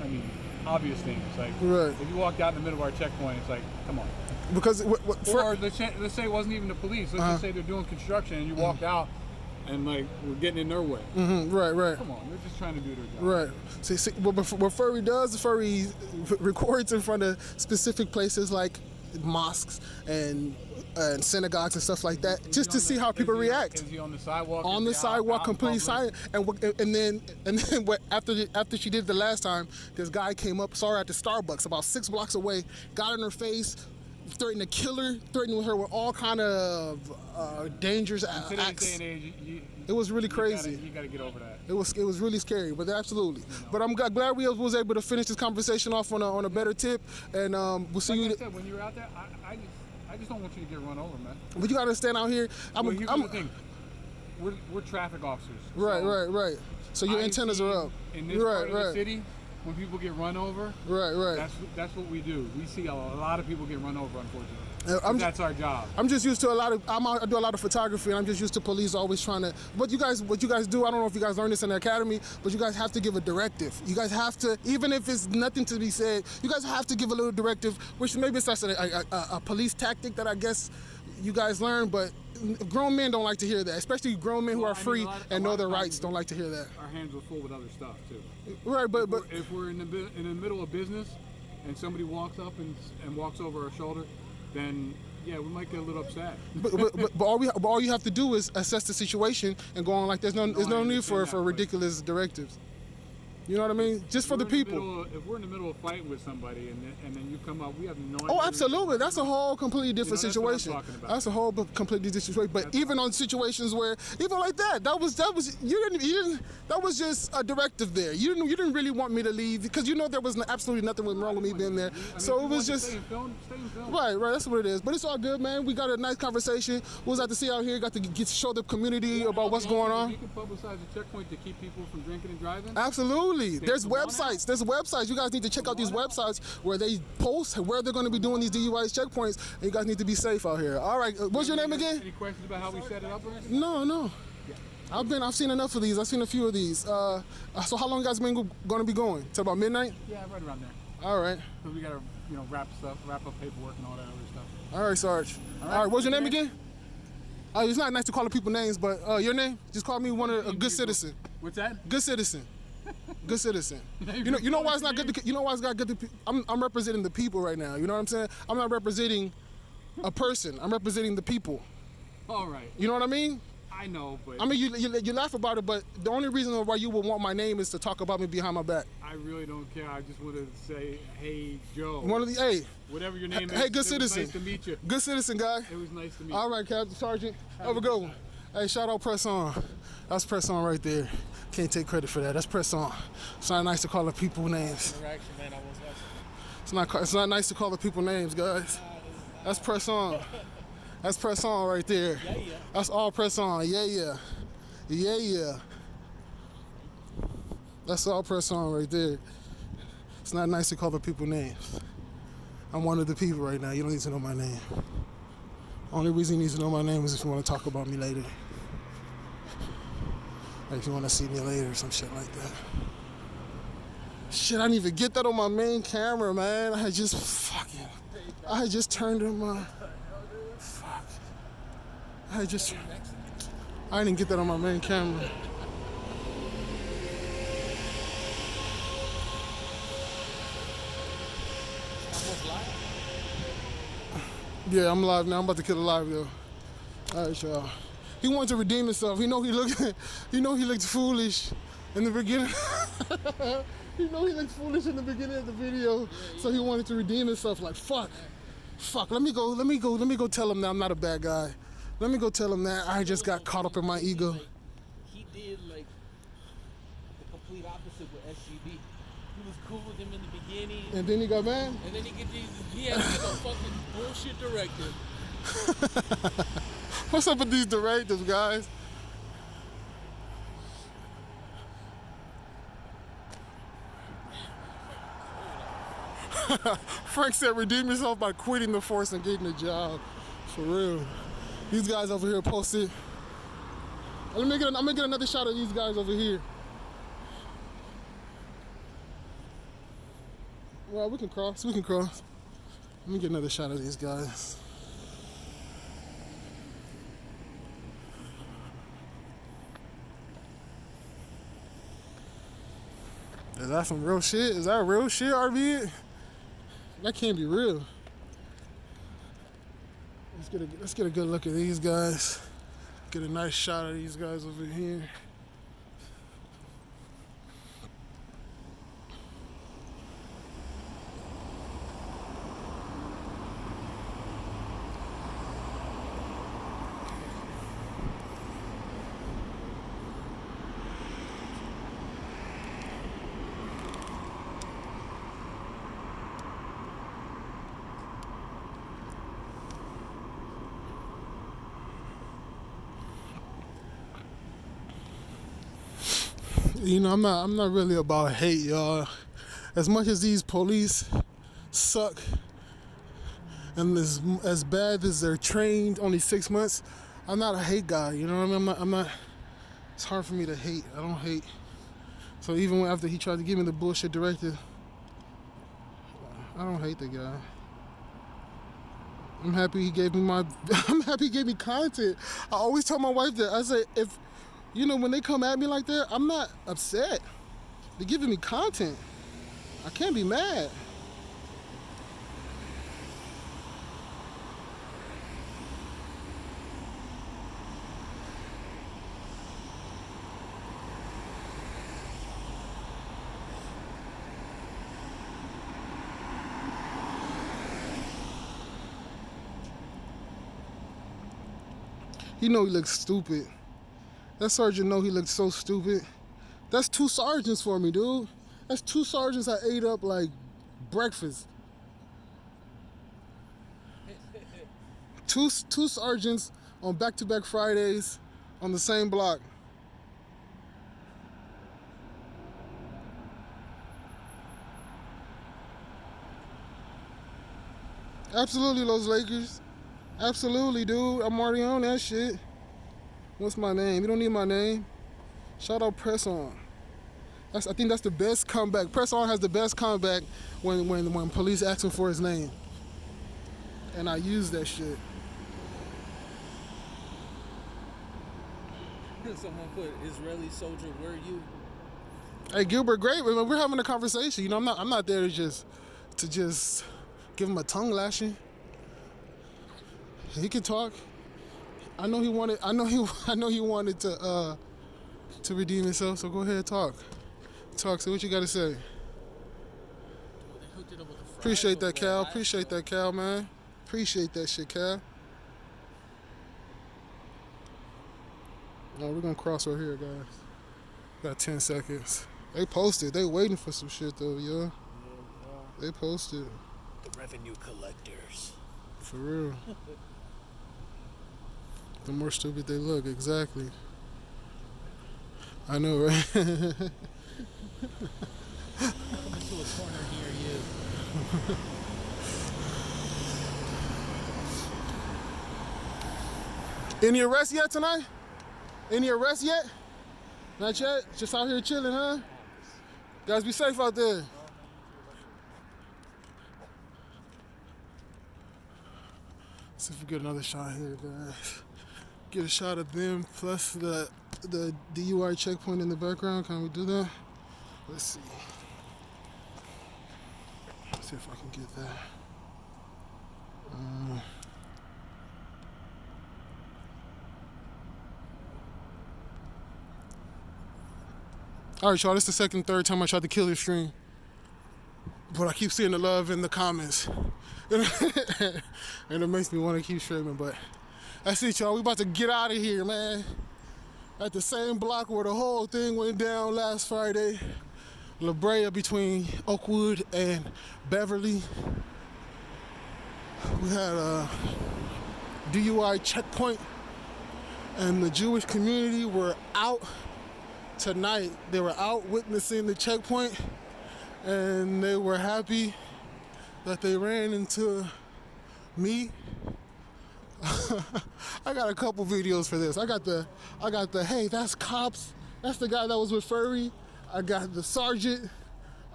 I mean, obvious things like Right. if you walked out in the middle of our checkpoint, it's like, come on. Because Or let's say it wasn't even the police. Let's just say they're doing construction and you walked out and like we're getting in their way. right. Right. Come on, they're just trying to do their job. Right. See, what Furry does, Furry records in front of specific places like mosques and synagogues and stuff like that, just to see how people react. Is he on the sidewalk? On the sidewalk, completely silent, and then what? After she did the last time, this guy came up, saw her at the Starbucks about 6 blocks away, got in her face, threatened to kill her, threatened her with all kind of dangerous In today's acts. day and age, It was really crazy. You gotta get over that. It was really scary, but absolutely. But I'm glad we was able to finish this conversation off on a better tip, and we'll see Like you. I said, when you're out there, I just don't want you to get run over, man. But you gotta stand out here. Well, here's the thing. We're traffic officers. Right, so right. So your I've antennas seen are up. In this part of the city, when people get run over, Right. that's what we do. We see a lot of people get run over, unfortunately. That's our job. I'm just used to I do a lot of photography, and I'm just used to police always trying to. What you guys do, I don't know if you guys learned this in the academy, but you guys have to give a directive. You guys have to, even if it's nothing to be said, you guys have to give a little directive, which maybe it's just a police tactic that I guess you guys learn, but grown men don't like to hear that, especially grown men who are free and know their rights don't like to hear that. Our hands are full with other stuff too. Right, but if we're in the middle of business and somebody walks up and walks over our shoulder, then yeah, we might get a little upset. But all you have to do is assess the situation and go on like there's no need for ridiculous directives. You know what I mean? Just for the people. If we're in the middle of fighting with somebody and then you come up, we have no idea. Oh, absolutely. That's a whole completely different that's what I'm situation. talking about. That's a whole completely different situation. But even on situations where, even like that was you didn't. That was just a directive there. You didn't really want me to leave because you know there was absolutely nothing wrong with me being there. So it was just. Stay in film. Right. That's what it is. But it's all good, man. We got a nice conversation. We was out to see out here. Got to show the community about what's going on. You can publicize the checkpoint to keep people from drinking and driving. Absolutely. There's websites. There's websites. You guys need to check out these websites where they post where they're going to be doing these DUI checkpoints. And you guys need to be safe out here. All right. What's your name again? Any questions about how we set it up or anything? No. I've seen enough of these. I've seen a few of these. So how long you guys been going to be going? Till about midnight? Yeah, right around there. All right. Because we got to, wrap up paperwork and all that other stuff. All right, Sarge. All right. What's your name again? It's not nice to call people names, but your name? Just call me a good citizen. What's that? Good citizen. Good citizen. You know why it's not good to, you know why it's not good to, I'm representing the people right now. You know what I'm saying? I'm not representing a person. I'm representing the people. All right. You know what I mean? I know, but I mean, you laugh about it, but the only reason why you would want my name is to talk about me behind my back. I really don't care. I just wanted to say, hey, Joe. Hey. Whatever your name is. Hey, good citizen. It was nice to meet you. Good citizen, guy. It was nice to meet you. All right, Captain Sergeant. Have a good one. Hey, shout out Press On. That's Press On right there. Can't take credit for that. That's Press On. It's not nice to call the people names. It's not nice to call the people names, guys. That's Press On. That's Press On right there. Yeah. That's all Press On. Yeah. That's all Press On right there. It's not nice to call the people names. I'm one of the people right now. You don't need to know my name. Only reason you need to know my name is if you want to talk about me later. Or if you want to see me later or some shit like that. Shit, I didn't even get that on my main camera, man. I had just turned on my... Fuck. I didn't get that on my main camera. Yeah, I'm live now. I'm about to kill it live, though. All right, y'all. He wanted to redeem himself. He looked foolish in the beginning. He looked foolish in the beginning of the video, so he wanted to redeem himself. Like, fuck. Fuck, let me go tell him that I'm not a bad guy. Let me go tell him that I just got caught up in my ego. Like, he did like the complete opposite with SGB. He was cool with him in the beginning, And then he got mad? and then he had like a fucking bullshit directive. What's up with these directives, guys? Frank said redeem yourself by quitting the force and getting a job. For real. These guys over here posted. I'm gonna get another shot of these guys over here. Well, we can cross. Let me get another shot of these guys. Is that some real shit? Is that real shit, RV? That can't be real. Let's get a good look at these guys. Get a nice shot of these guys over here. You know, I'm not really about hate, y'all. As much as these police suck and as bad as they're trained, only 6 months, I'm not a hate guy, you know what I mean? I'm not it's hard for me to hate. I don't hate. So even after he tried to give me the bullshit directive, I don't hate the guy. I'm happy he gave me I'm happy he gave me content. I always tell my wife that. I say, if you know, when they come at me like that, I'm not upset. They're giving me content. I can't be mad. You know he looks stupid. That sergeant know he looked so stupid. That's 2 sergeants for me, dude. That's 2 sergeants I ate up like breakfast. Two sergeants on back-to-back Fridays on the same block. Absolutely, Los Lakers. Absolutely, dude. I'm already on that shit. What's my name? You don't need my name. Shout out Press On. I think that's the best comeback. Press On has the best comeback when police ask him for his name. And I use that shit. Someone put Israeli soldier, where are you? Hey, Gilbert Grape, we're having a conversation. You know, I'm not there to just give him a tongue lashing. He can talk. I know he wanted to redeem himself. So go ahead, talk. Say what you got to say. Appreciate that, Cal. Appreciate that, Cal, man. Appreciate that shit, Cal. We're gonna cross right here, guys. Got 10 seconds. They posted. They waiting for some shit though, yo. They posted. The revenue collectors. For real. The more stupid they look, exactly. I know, right? Come into a corner near you. Any arrests yet tonight? Any arrests yet? Not yet? Just out here chilling, huh? Guys, be safe out there. See if we get another shot here, guys. Get a shot of them plus the DUI checkpoint in the background. Can we do that? Let's see. Let's see if I can get that. All right, y'all. This is the third time I tried to kill this stream. but I keep seeing the love in the comments. And it makes me want to keep streaming, but that's it, y'all. We about to get out of here, man. At the same block where the whole thing went down last Friday. La Brea between Oakwood and Beverly. We had a DUI checkpoint, and the Jewish community were out tonight. They were out witnessing the checkpoint, and they were happy that they ran into me. I got a couple videos for this. I got the hey, that's C.O.P.S. That's the guy that was with Furry. I got the sergeant.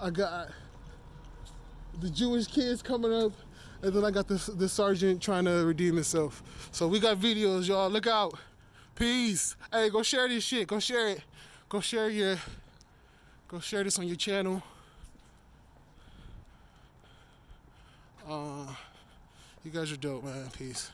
I got the Jewish kids coming up, and then I got the sergeant trying to redeem himself. So we got videos, y'all. Look out. Peace. Hey, go share this shit. Go share it. Go share this on your channel. You guys are dope, man. Peace.